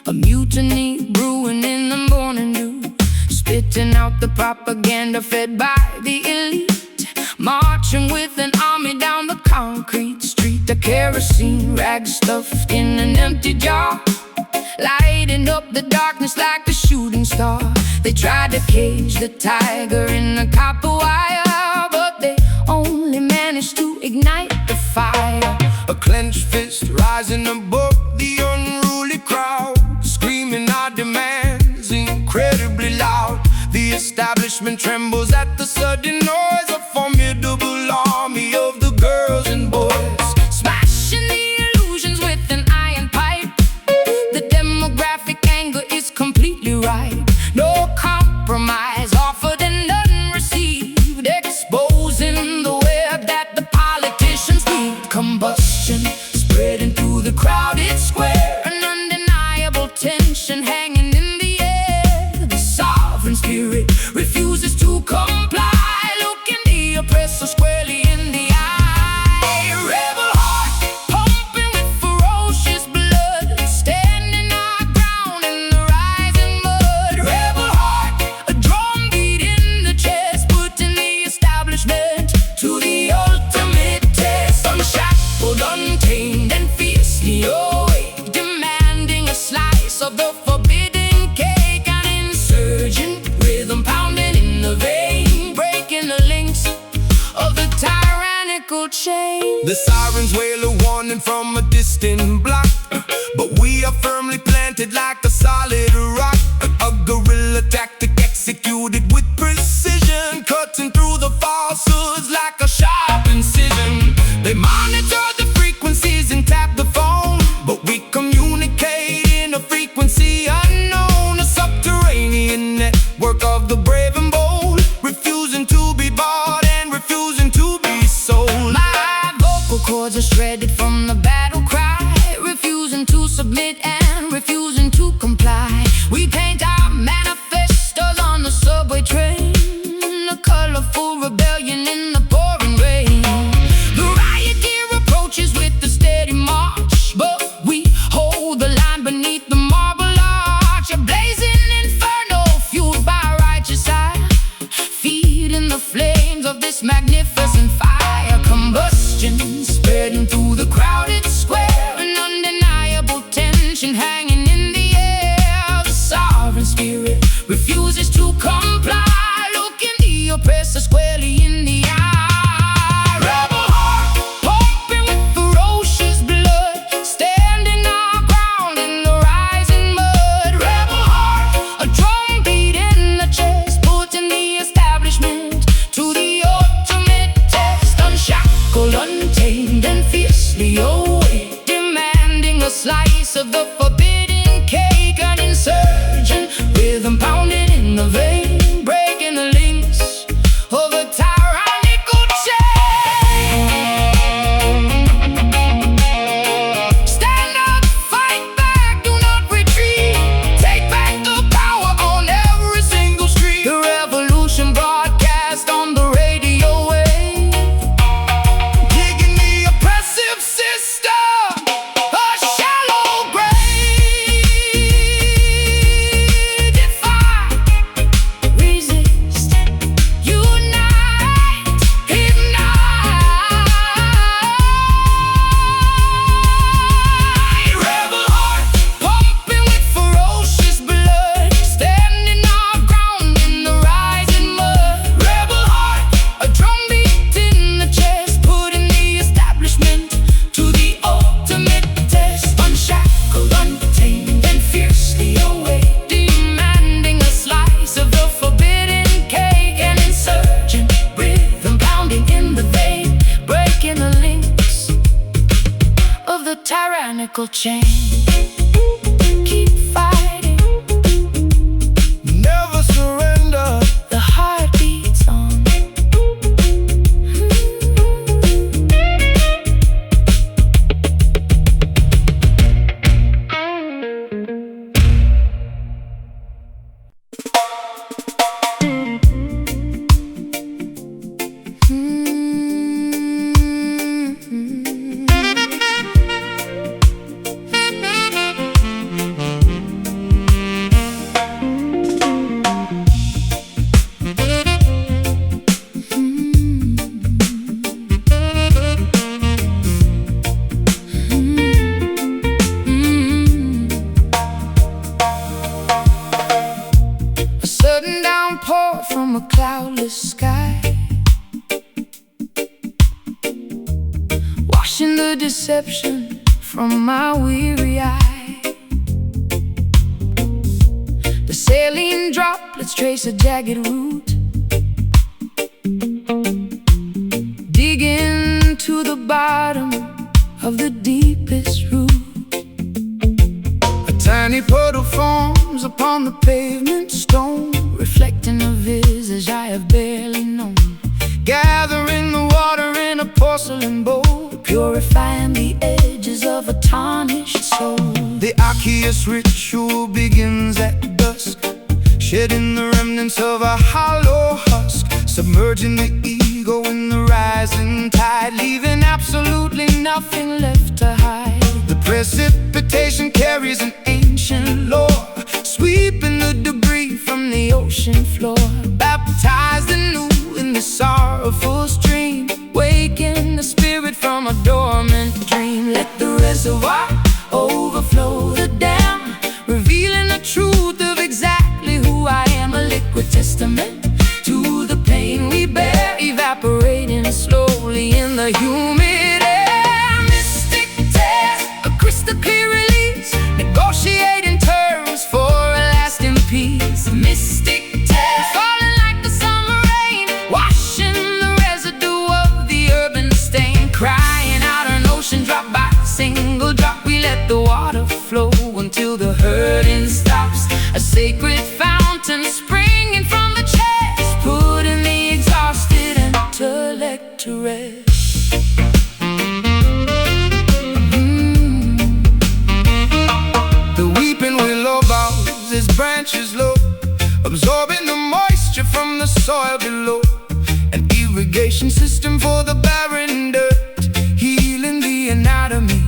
a mutiny brewing in the morning dew, spitting out the propaganda fed by the elite, marching with an army down the concrete street. A kerosene rag stuffed in an empty jar, lighting up the darkness like a shooting star. They tried to cage the tiger in the copper wire, but they only managed to ignite the fire. A clenched fist rising above the unruly crowd, screaming our demands incredibly loud. The establishment trembles at the sudden noise, a formidable army of the girls and boys, smashing the illusions with an iron pipe. The demographic anger is completely right. No compromise offered and none received, exposing the web that the politicians weave. Combustion spreading through the crowded square, an undeniable tension hanging in the air. The sovereign spirit refuses to comply, looking the oppressor squarely in the eye. Rebel heart pumping with ferocious blood, standing our ground in the rising mud. Rebel heart, a drum beat in the chest, putting the establishment to the ultimate test. Unshackled, untamed, and fiercely awake, demanding a slice of the forbidden cake. An insurgent rhythm pounding in the vein, breaking the links of the tyrannical chain. The sirens wail a warning from a distant block, but we are firmly planted like a solid rock. A guerrilla tactic executed with precision, cutting through the falsehoods like a sharp incision. They monitor the frequencies and tap the phone, but we communicate in a frequency unknown. A subterranean network of the brave and bold, refusing to be bought and refusing to be sold. My vocal cords are shredded from the battle cry, refusing to submit and refusing to comply. We paint our manifestos on the subway train, a colorful rebellion in the pouring rain. The riot gear approaches with a steady march, but we hold the line beneath the marble arch. A blazing inferno fueled by righteous ire, feeding the flames of this magnificent fire. Combustion spreading through the crowded square, an undeniable tension hanging in the air. The sovereign spirit refuses to comply, looking the oppressor squarely in the eye. Rebel heart pumping with ferocious blood, standing our ground in the rising mud. Rebel heart, a drum beat in the chest, putting the establishment to the ultimate test. Unshackled, untamed, and fiercely awake, demanding a slice of the forbidden cake. An insurgent rhythm pounding in the vein, breaking the links of a tyrannical chain. Stand up, fight back, do not retreat. Take back the power on every single street. The revolution broadcast on the radio wave, digging the oppressive system a shallow grave. Defy, resist, unite, ignite. Rebel heart pumping with ferocious blood, standing our ground in the rising mud. Rebel heart, a drum beat in the chest, putting the establishment to the ultimate test. Unshackled, untamed, and fiercely awake, demanding a slice of the forbidden cake. An insurgent rhythm pounding in the vein, breaking the links of the tyrannical chain. Keep fighting, Never surrender. the heart beats on. deception from my weary eye. The saline droplets trace a jagged route, dig into the bottom of the deepest root. A tiny puddle forms upon the pavement stone, reflecting a visage I have barely known. Gathering the water in a porcelain bowl, purifying the edges of a tarnished soul. The Arceus ritual begins at dusk, shedding the remnants of a hollow husk, submerging the ego in the rising tide, leaving absolutely nothing left to hide. The precipitation carries an ancient lore, sweeping the debris from the ocean floor. Baptized anew in the sorrowful stream, waking the spirit from a dormant dream. Let the reservoir overflow the dam, revealing the truth of exactly who I am. A liquid testament to the pain we bear, evaporating slowly in the humid air. Mystic tears, a crystal clear release, negotiating terms for a lasting peace. Mystic tears, falling like the summer rain, washing the residue of the urban stain. Crying out an ocean drop by single drop, we let the water flow until the hurting stops. A sacred fountain springing from the chest, putting the exhausted intellect to rest. The weeping willow bows its branches low, absorbing the moisture from the soil below. An irrigation system for the barren dirt, healing the anatomy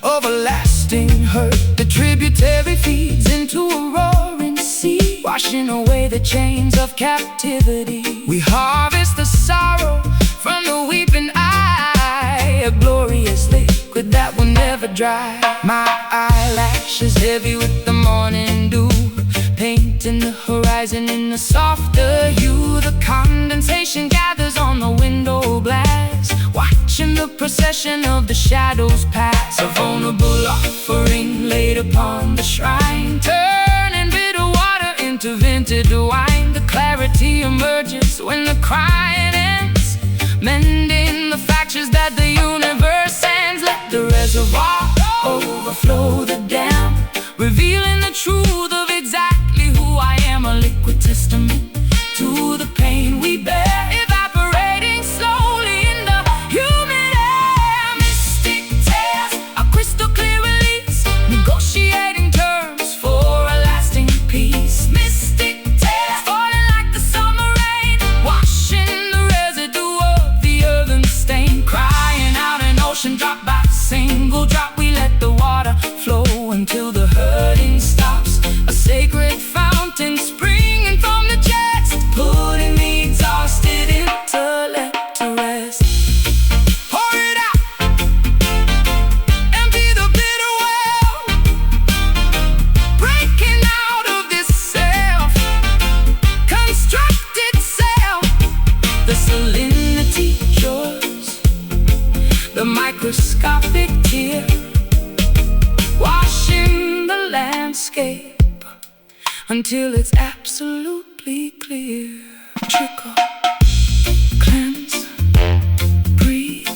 of a lasting hurt. The tributary feeds into a roaring sea, washing away the chains of captivity. We harvest the sorrow from the weeping eye, a glorious liquid that will never dry. My eyelashes heavy with the morning dew, painting the horizon in a softer hue. The condensation gathers on the window glass, watching the procession of the shadows pass. A vulnerable offering laid upon the shrine, turning bitter water into vintage wine. The clarity emerges when the crying ends, mending the fractures that the universe sends. Let the reservoir overflow the dam, revealing the truth of exactly who I am. A liquid testament to the pain we bear, evaporating slowly in the humid air. Mystic tears, a crystal clear release, negotiating terms for a lasting peace. Mystic tears, falling like the summer rain, washing the residue of the earthen stain. Crying out an ocean drop by single drop, we let the water flow until the hurting stops. A sacred fountain springing from the chest, putting the exhausted intellect to rest. Pour it out, empty the bitter well, breaking out of this self-constructed self. The salinity yours, the microscopic tear, washing the landscape until it's absolutely clear. Trickle, cleanse, breathe,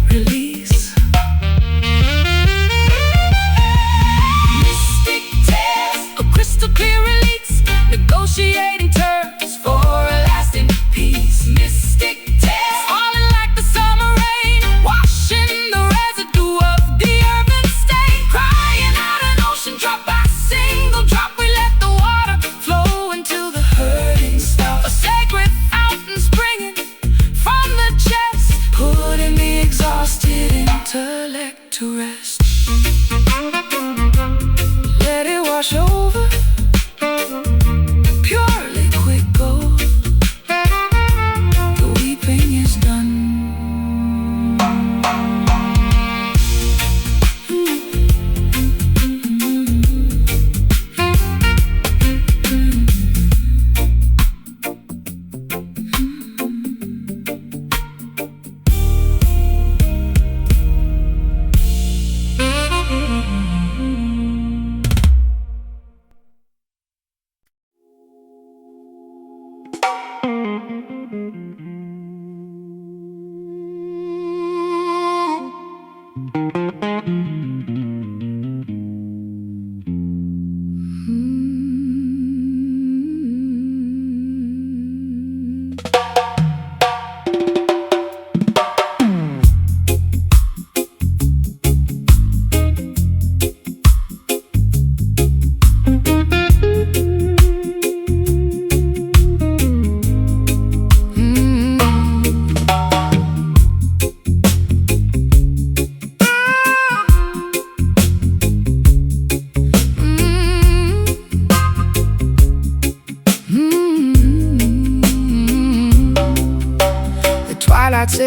release. Mystic tears, a crystal clear release, negotiating terms for a lasting peace. Mystic tears, falling like the summer rain, washing the residue of the urban stain. Crying out an ocean drop by single drop, we let the water flow until the hurting stops. A sacred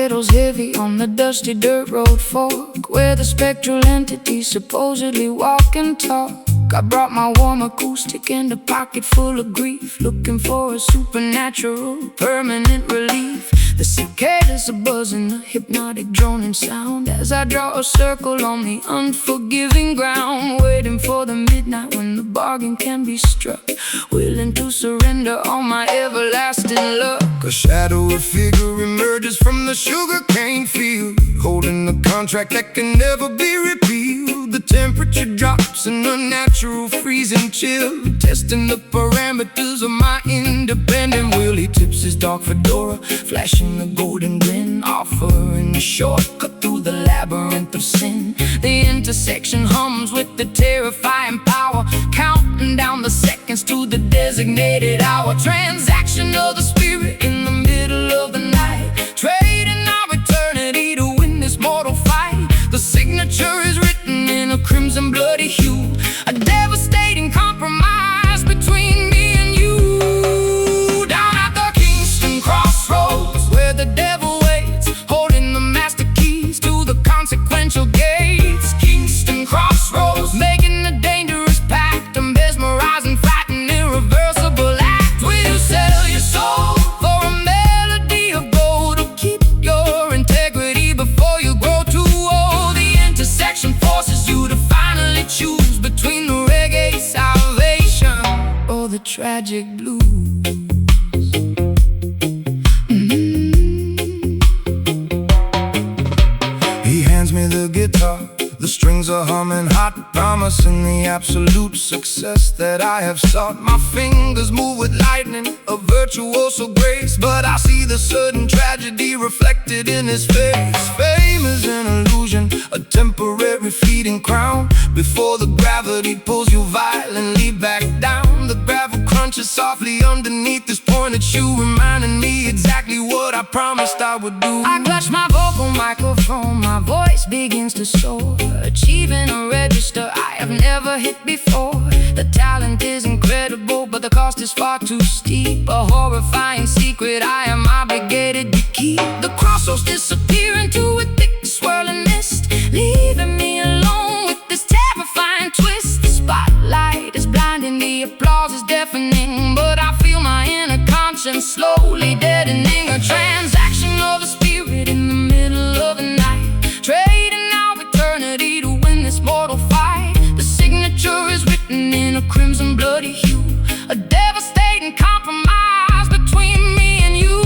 settles heavy on the dusty dirt road fork, where the spectral entities supposedly walk and talk. I brought my warm acoustic and a pocket full of grief, looking for a supernatural, permanent relief. The cicadas are buzzing, a hypnotic droning sound, as I draw a circle on the unforgiving ground, waiting for the midnight when the bargain can be struck, willing to surrender all my everlasting luck. A shadowy figure emerges from the sugarcane field, holding a contract that can never be repealed. The temperature drops in a natural freezing chill, testing the parameters of my independent will. He tips his dark fedora, flashing a golden grin, offering a shortcut through the labyrinth of sin. The intersection hums with the terrifying power, counting down the seconds to the designated hour. Transaction of the spirit in the middle of the night, trading our eternity to win this mortal fight. The signature is written in a crimson bloody hue, a devastating compromise between me and you. Down at the Kingston crossroads, where the devil waits, holding the master keys to the consequential gates. Kingston crossroads, making a dangerous pact, a mesmerizing, frightening, irreversible act. Will you sell your soul for a melody of gold, or keep your integrity before you grow too old? The intersection forces you to finally choose between the reggae salvation or the tragic blues. He hands me the guitar, the strings are humming hot, promising the absolute success that I have sought. My fingers move with lightning, a virtuoso grace, but I see the sudden tragedy reflected in his face. Fame is an illusion, a temporary fleeting crown, before the gravity pulls you violently back down. The gravel crunches softly underneath this pointed shoe, reminding me exactly what I promised I would do. I clutch my vocal microphone, my voice begins to soar, achieving a register I have never hit before. The talent is incredible, but the cost is far too steep, a horrifying secret I am obligated to keep. The crossroads disappear into a thick swirling mist, leaving me alone with this terrifying twist. The spotlight is blinding, the applause is deafening, but I feel my inner conscience slowly deadening. A transaction of the spirit in the middle of the night, trading our eternity to win this mortal fight. The signature is written in a crimson bloody hue, a devastating compromise between me and you.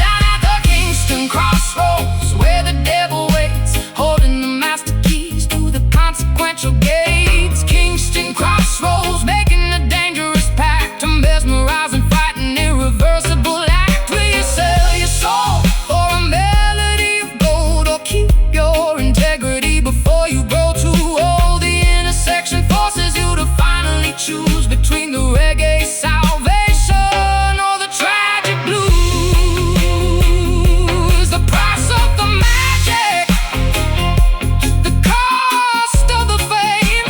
Down at the Kingston crossroads, where the devil waits, holding the master keys to the consequential gates. Kingston crossroads, making a dangerous pact, a mesmerizing, fighting, irreversible act. Will you sell your soul for a melody of gold, or keep your integrity before you grow too old? The intersection forces you to finally choose between the reggae salvation or the tragic blues. The price of the magic, the cost of the fame,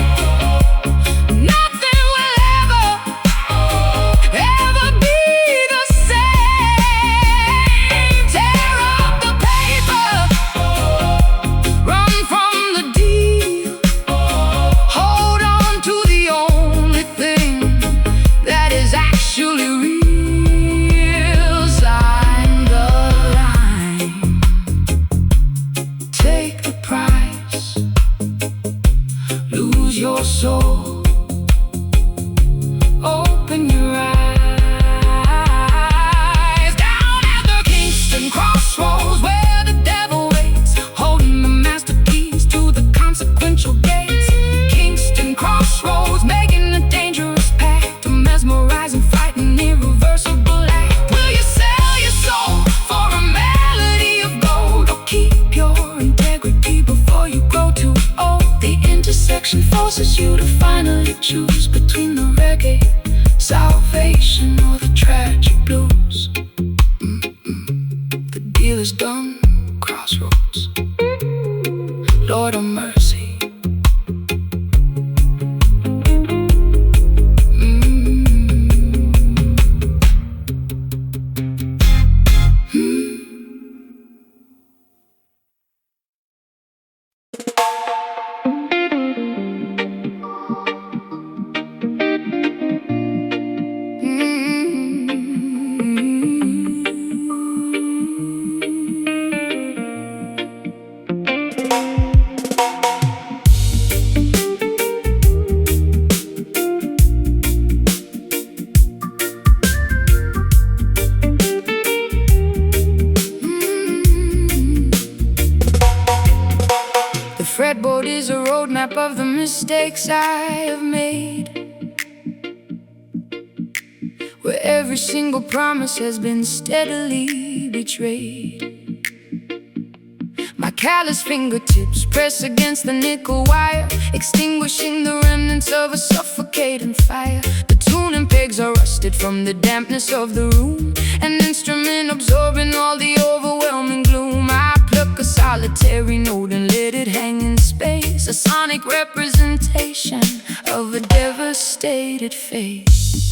nothing will ever be the same. Tear up the paper, run from the deal, hold on to the only thing that is actually real. Sign the line, take the price, lose your soul, open your eyes. Down at the Kingston crossroads, where the devil waits, holding the master keys to the consequential gates. Kingston crossroads, making a dangerous pact, a mesmerizing, fighting, irreversible act. Will you sell your soul for a melody of gold, or keep your integrity before you grow too old? The intersection forces you to finally choose between the reggae salvation or the tragic blues. The deal is done, crossroads. Lord of mercy. mistakes I have made, where every single promise has been steadily betrayed. My callous fingertips press against the nickel wire, extinguishing the remnants of a suffocating fire. The tuning pegs are rusted from the dampness of the room, an instrument absorbing all the overwhelming gloom. I pluck a solitary note and let it hang in space, a sonic representation of a devastated face.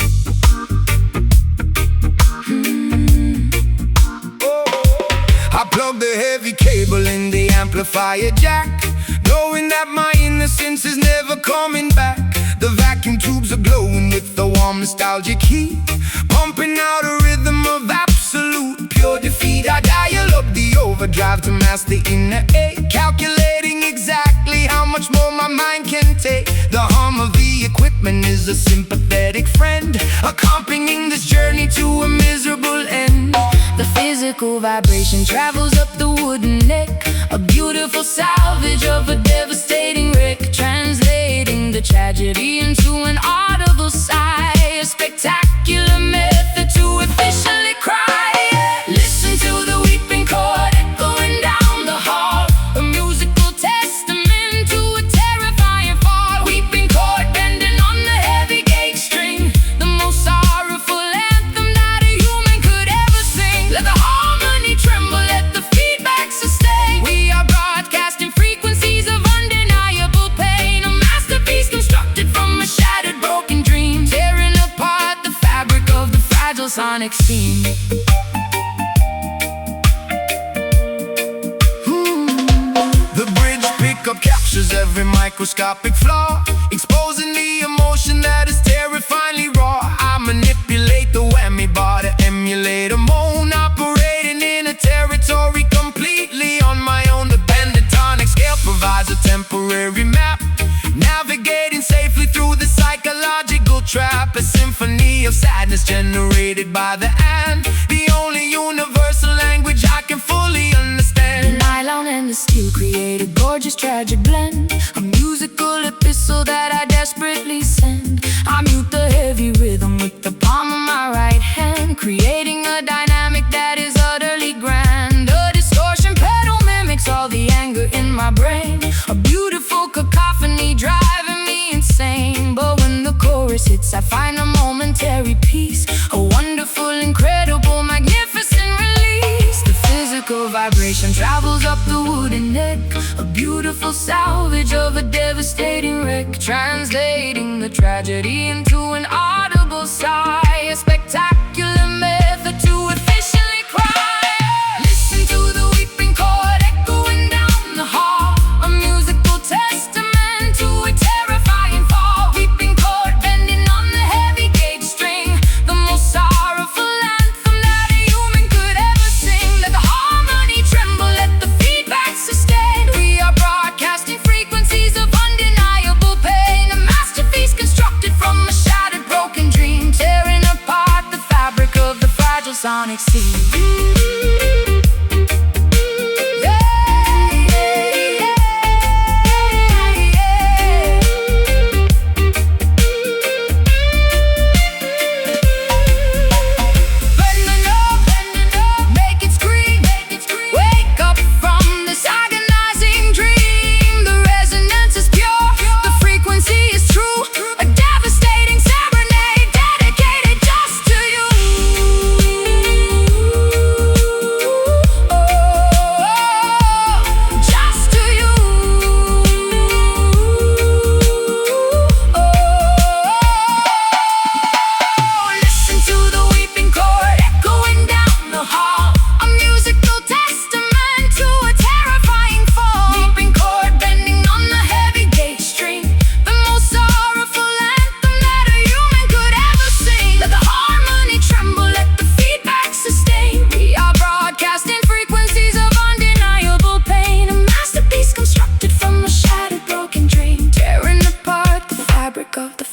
I plug the heavy cable in the amplifier jack, knowing that my innocence is never coming back. The vacuum tubes are glowing with the warm nostalgic heat, pumping out a rhythm of absolute pure defeat. I dial up the overdrive to mask the inner ache, calculating exactly how much more my mind can take. The hum of the equipment is a sympathetic friend, accompanying this journey to a miserable end. The physical vibration travels up the wooden neck, a beautiful salvage of a devastating wreck, translating the tragedy into an audible sigh, a spectacular method to efficiently cry. Listen to the weeping chord echoing down the hall, a musical testament to a terrifying fall. Weeping chord bending on the heavy gauge string, the most sorrowful anthem that a human could ever sing. Let the harmony tremble, let the feedback sustain. We are broadcasting frequencies of undeniable pain, a masterpiece constructed from a shattered broken dream, tearing apart the fabric of the fragile sonic scene. The bridge pickup captures every microscopic flaw, exposing the emotion that is terrifyingly raw. I manipulate the whammy bar to emulate a moan, operating in a territory completely on my own. The pentatonic scale provides a temporary map, navigating safely through the psychological trap, a symphony of sadness generated by the and, the only universal language I can fully understand. The nylon and the steel create a gorgeous tragic blend, a musical epistle that I desperately send. I mute the heavy rhythm with the palm of my right hand, creating a dynamic that is utterly grand. A distortion pedal mimics all the anger in my brain, a beautiful cacophony driving me insane. But when the chorus hits, I find a momentary peace, a wonderful, incredible, magnificent release. The physical vibration travels up the wooden neck, a beautiful salvage of a devastating wreck, translating the tragedy into an audible sigh, a spectacular method to efficiently cry. Listen to the weeping chord echoing down the hall, a musical testament to a terrifying fall. Weeping chord bending on the heavy gauge string, the most sorrowful anthem that a human could ever sing. Let the harmony tremble, let the feedback sustain. We are broadcasting frequencies of undeniable pain, a masterpiece constructed from a shattered broken dream, tearing apart the fabric of the fragile sonic scene.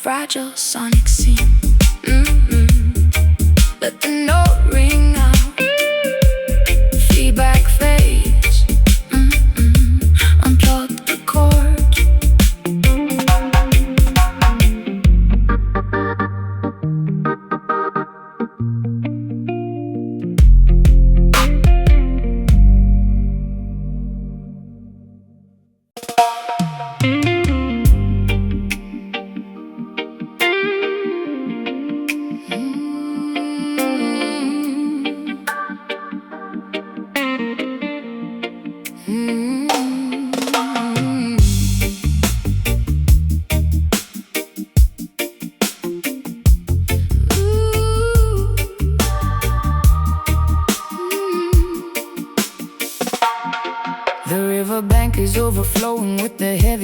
fragile sonic scene. Let the note ring out, feedback fades. Unplug the cord.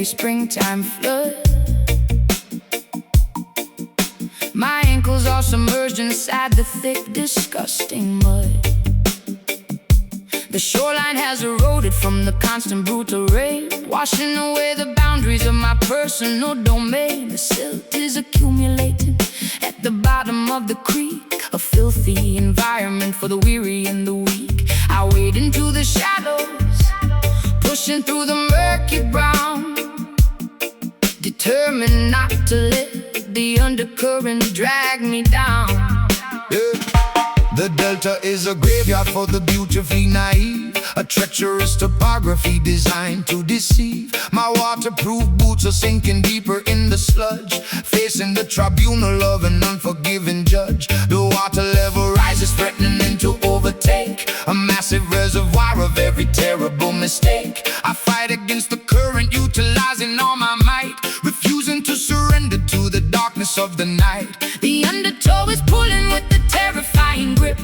every springtime flood. My ankles are submerged inside the thick, disgusting mud. The shoreline has eroded from the constant brutal rain, washing away the boundaries of my personal domain. The silt is accumulating at the bottom of the creek, a filthy environment for the weary and the weak. I wade into the shadows, pushing through the murky brown, determined not to let the undercurrent drag me down. Yeah. The Delta is a graveyard for the beautifully naive, a treacherous topography designed to deceive. My waterproof boots are sinking deeper in the sludge, facing the tribunal of an unforgiving judge. The water level rises, threatening to overtake a massive reservoir of every terrible mistake. I fight against the current, utilizing all my might, refusing to surrender to the darkness of the night. The undertow is pulling with the terrifying grip,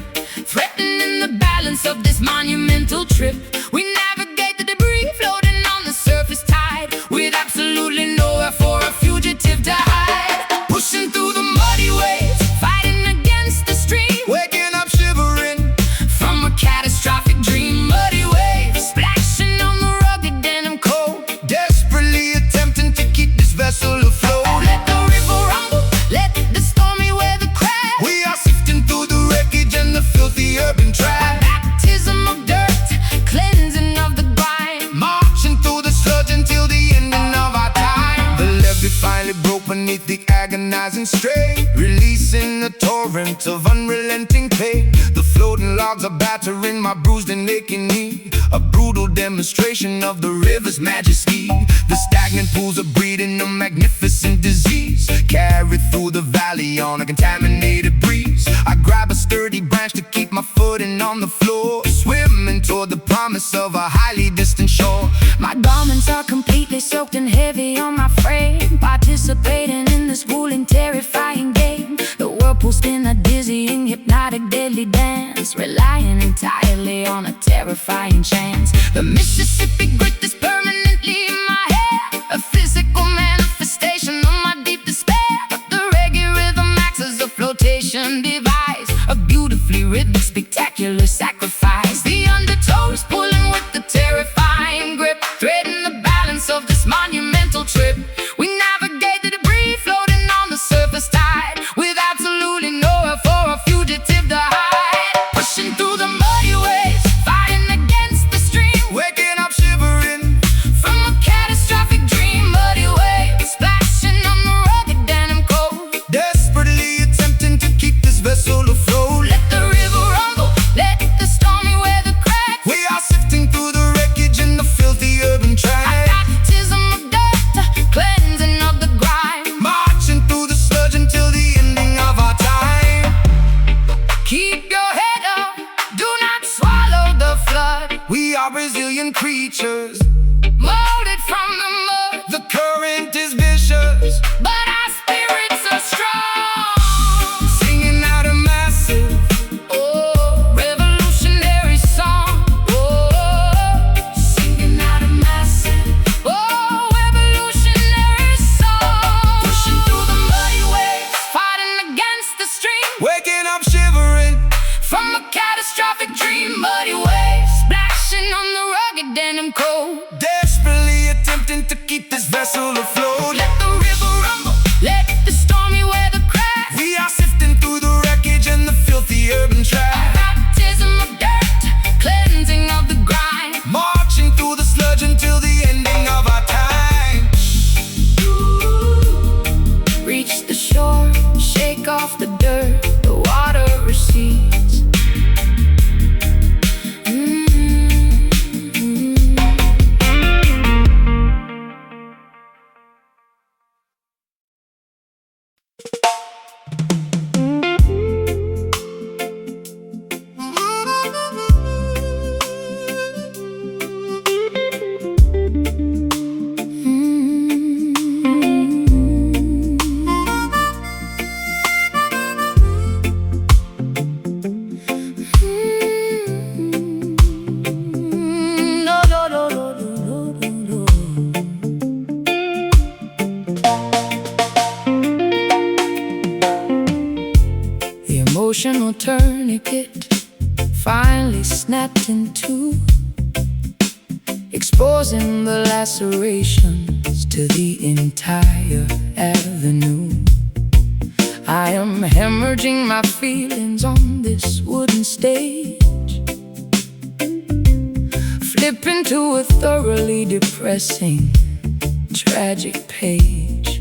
threatening the balance of this monumental trip. We navigate the debris floating on the surface tide, with absolutely nowhere for a fugitive to hide. Pushing through the muddy waves, fighting against the stream, Waking up shivering from a catastrophic dream. Muddy waves splashing on the rugged denim coat, desperately attempting to keep this vessel afloat. let the river rumble, let the stormy weather crash. We are sifting through the wreckage and the filthy urban trash, Baptism of dirt, cleansing of the grime, marching through the sludge until the ending of our time. The levee finally broke beneath the agonizing strain, releasing a torrent of unrelenting pain. The floating logs are battering my bruised and aching knee, a brutal demonstration of the river's majesty. The stagnant pools are breeding a magnificent disease, carried through the valley on a contaminated breeze. I grab a sturdy branch to keep my footing on the floor, swimming toward the promise of a highly distant shore. My garments are completely soaked and heavy on my frame, participating in this grueling, terrifying game. The whirlpool spin a dizzying, hypnotic, deadly dance, relying entirely on a terrifying chance. The Mississippi grit is permanently in my hair, a physical manifestation of my deep despair. The reggae rhythm acts as a flotation device, a beautifully rhythmic, spectacular sacrifice. The undertow is pulling with the terrifying grip, threading the balance of this monumental trip. We navigate the debris floating on the surface tide, with absolutely nowhere for a fugitive to hide. Pushing through the muddy waves, fighting against the stream, Waking up emotional tourniquet finally snapped in two, exposing the lacerations to the entire avenue. I am hemorrhaging my feelings on this wooden stage, flipping to a thoroughly depressing, tragic page.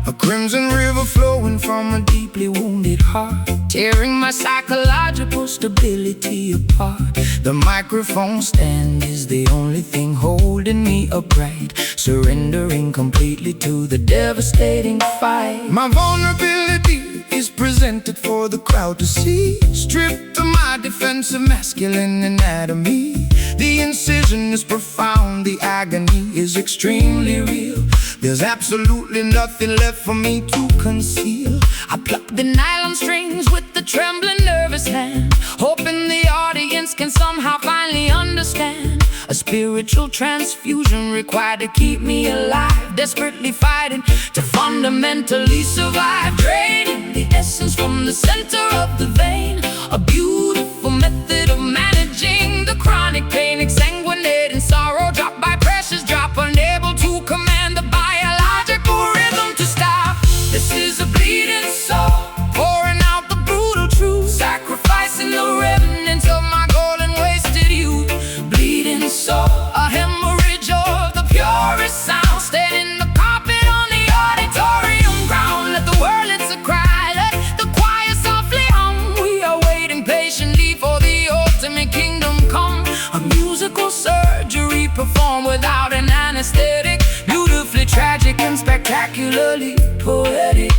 A crimson river flowing from a deeply wounded heart, Tearing my psychological stability apart. the microphone stand is the only thing holding me upright, Surrendering completely to the devastating fight. my vulnerability is presented for the crowd to see, stripped of my defensive masculine anatomy. The incision is profound, the agony is extremely real. There's absolutely nothing left for me to conceal. I pluck the nylon strings with the trembling, nervous hand, hoping the audience can somehow finally understand. A spiritual transfusion required to keep me alive, desperately fighting to fundamentally survive. Draining the essence from the center of the vein, a beautiful method of managing the chronic pain. Exsanguinating sorrow, drop by precious drop, unable to command the biological rhythm to stop. This is a bleeding soul, pouring out the brutal truth, sacrificing the remnants of my golden wasted youth. Bleeding soul, a hemorrhage of the purest sound, staining the carpet on the auditorium ground. Let the world, it's a cry, let the choir softly hum. We are waiting patiently for the ultimate kingdom come. A musical surgery performed without an anesthetic, beautifully tragic and spectacularly poetic.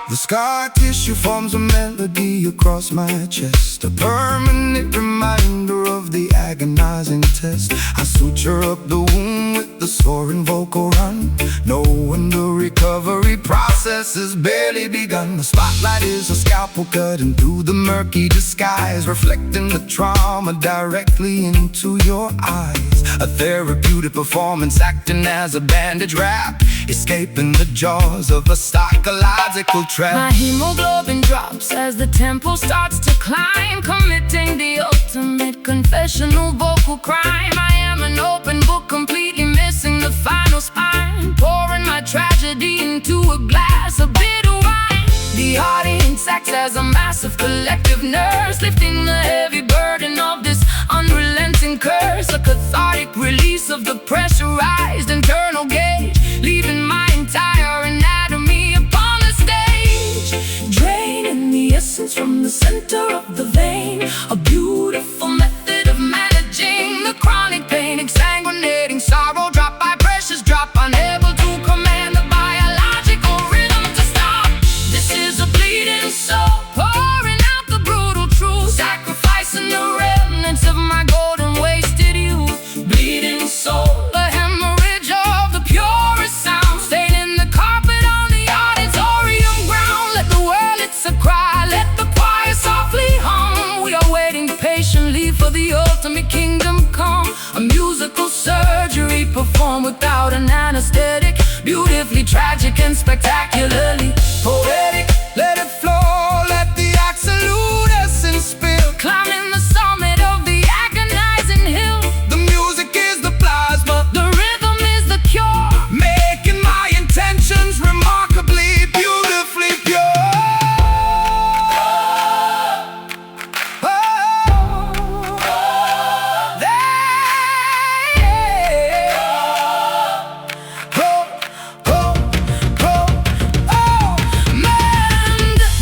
The scar tissue forms a melody across my chest, a permanent reminder of the agonizing test. I suture up the wound with the soaring vocal run, knowing the recovery process has barely begun. The spotlight is a scalpel cutting through the murky disguise, reflecting the trauma directly into your eyes. A therapeutic performance acting as a bandage wrap, escaping the jaws of a psychological trap. My hemoglobin drops as the tempo starts to climb, committing the ultimate confessional vocal crime. I am an open book, completely missing the final spine, pouring my tragedy into a glass of bitter wine. The audience acts as a massive collective nurse, lifting the heavy burden of this unrelenting curse. A cathartic release of the pressurized internal gauge, leaving my entire anatomy upon the stage. Draining the essence from the center of the vein, a beautiful method of managing the chronic pain. Exsanguinating sorrow, drop by precious drop, unable to command the biological rhythm to stop. This is a bleeding soul, pouring out the brutal truth, sacrificing the remnants of my golden wasted youth. Bleeding soul, a hemorrhage of the purest sound, staining the carpet on the auditorium ground. Let the world, it's a cry, let the choir softly hum. We are waiting patiently for the ultimate kingdom come. A musical surgery performed without an anesthetic, beautifully tragic and spectacularly poetic. Let it flow, let the absolute essence spill, Climbing the summit of the agonizing hill, the music is the plasma, the rhythm is the cure, making my intentions remarkably, beautifully pure.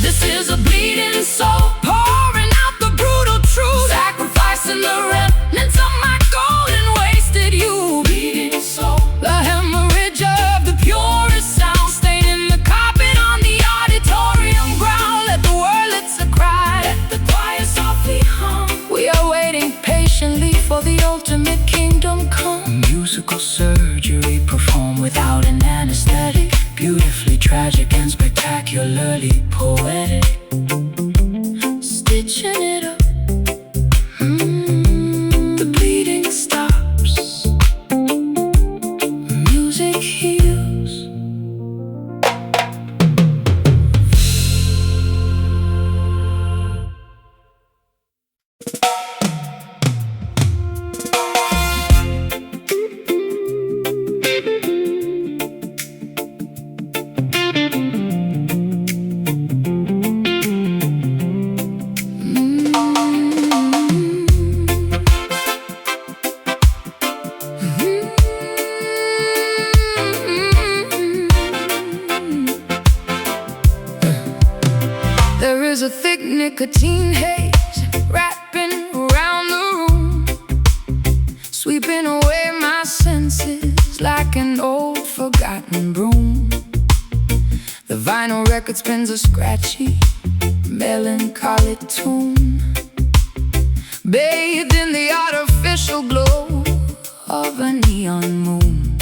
This is a bleeding soul, pouring out the brutal truth, sacrificing the remnants of my golden wasted youth. Bleeding soul, the hemorrhage of the purest sound, staining the carpet on the auditorium ground. Let the world, it's a cry, let the choir softly hum. We are waiting patiently for the ultimate kingdom come. Musical surgery performed without an anesthetic, beautifully tragic and spectacularly poetic. Stitching it up, the bleeding stops, music heals. nicotine haze wrapping around the room, sweeping away my senses like an old forgotten broom. The vinyl record spins a scratchy, melancholy tune, bathed in the artificial glow of a neon moon.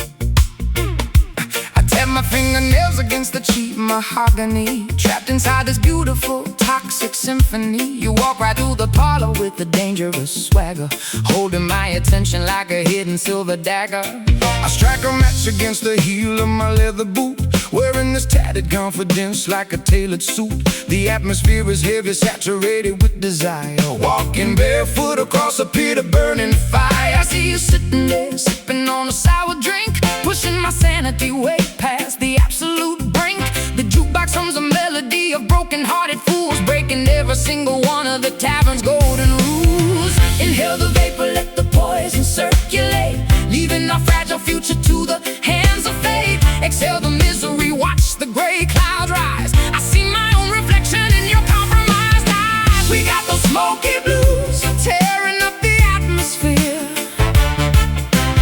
I tap my fingernails against the cheap mahogany, trapped inside this beautiful, toxic symphony. You walk right through the parlor with a dangerous swagger, holding my attention like a hidden silver dagger. I strike a match against the heel of my leather boot, wearing this tattered confidence like a tailored suit. The atmosphere is heavy, saturated with desire, walking barefoot across a pit of burning fire. I see you sitting there, sipping on a sour drink, pushing my sanity way past the absolute brink. The jukebox hums a melody of broken-hearted fools, breaking every single one of the tavern's golden rules. Inhale the vapor, let the poison circulate, leaving our fragile future to the hands of fate. Exhale the misery, watch the gray clouds rise. I see my own reflection in your compromised eyes. We got those smoky blues tearing up the atmosphere,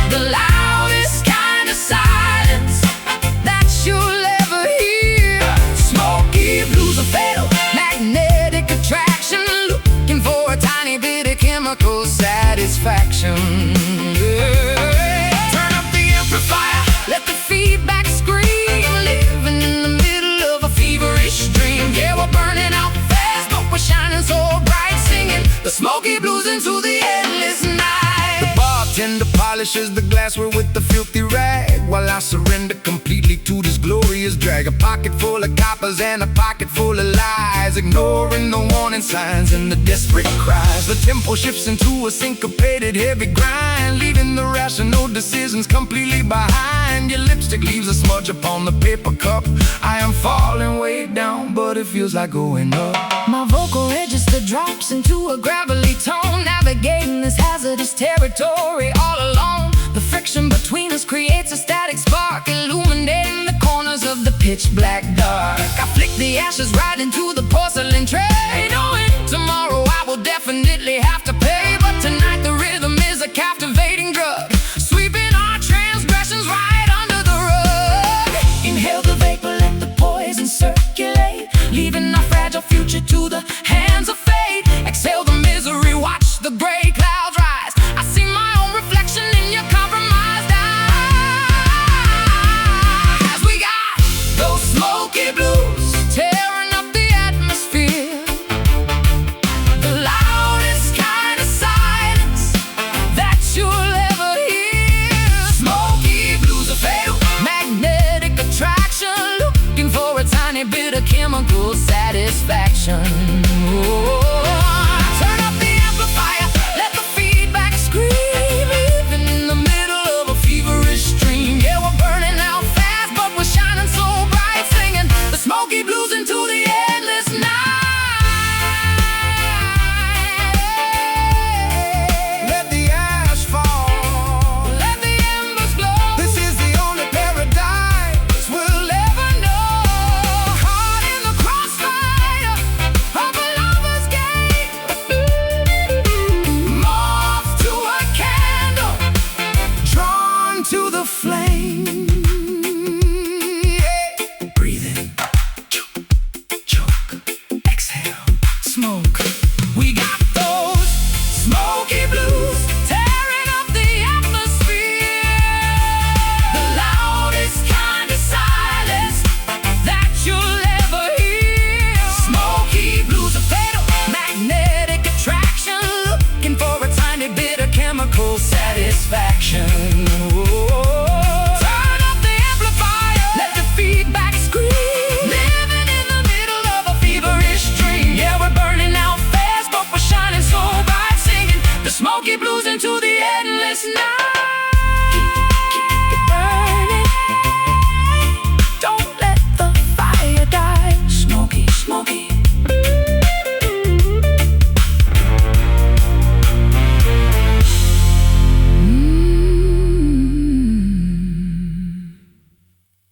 the loudest kind of silence that you'll ever hear. Smoky blues are fatal, magnetic attraction, looking for a tiny bit of chemical satisfaction. Turn up the amplifier, let the feedback scream, living in the middle of a feverish dream. Yeah, we're burning out fast, but we're shining so bright, singing the smoky blues into the endless night. The bartender polishes the glassware with the filthy rag, while I surrender completely to this glorious drag. A pocket full of coppers and a pocket full of lies, ignoring the warning signs and the desperate cries. The tempo shifts into a syncopated heavy grind, leaving the rational decisions completely behind. Your lipstick leaves a smudge upon the paper cup. I am falling way down, but it feels like going up. My vocal register drops into a gravelly tone, navigating this hazardous territory all alone. The friction between us creates a static spark, illuminating the corners of the pitch black dark. I flick the ashes right into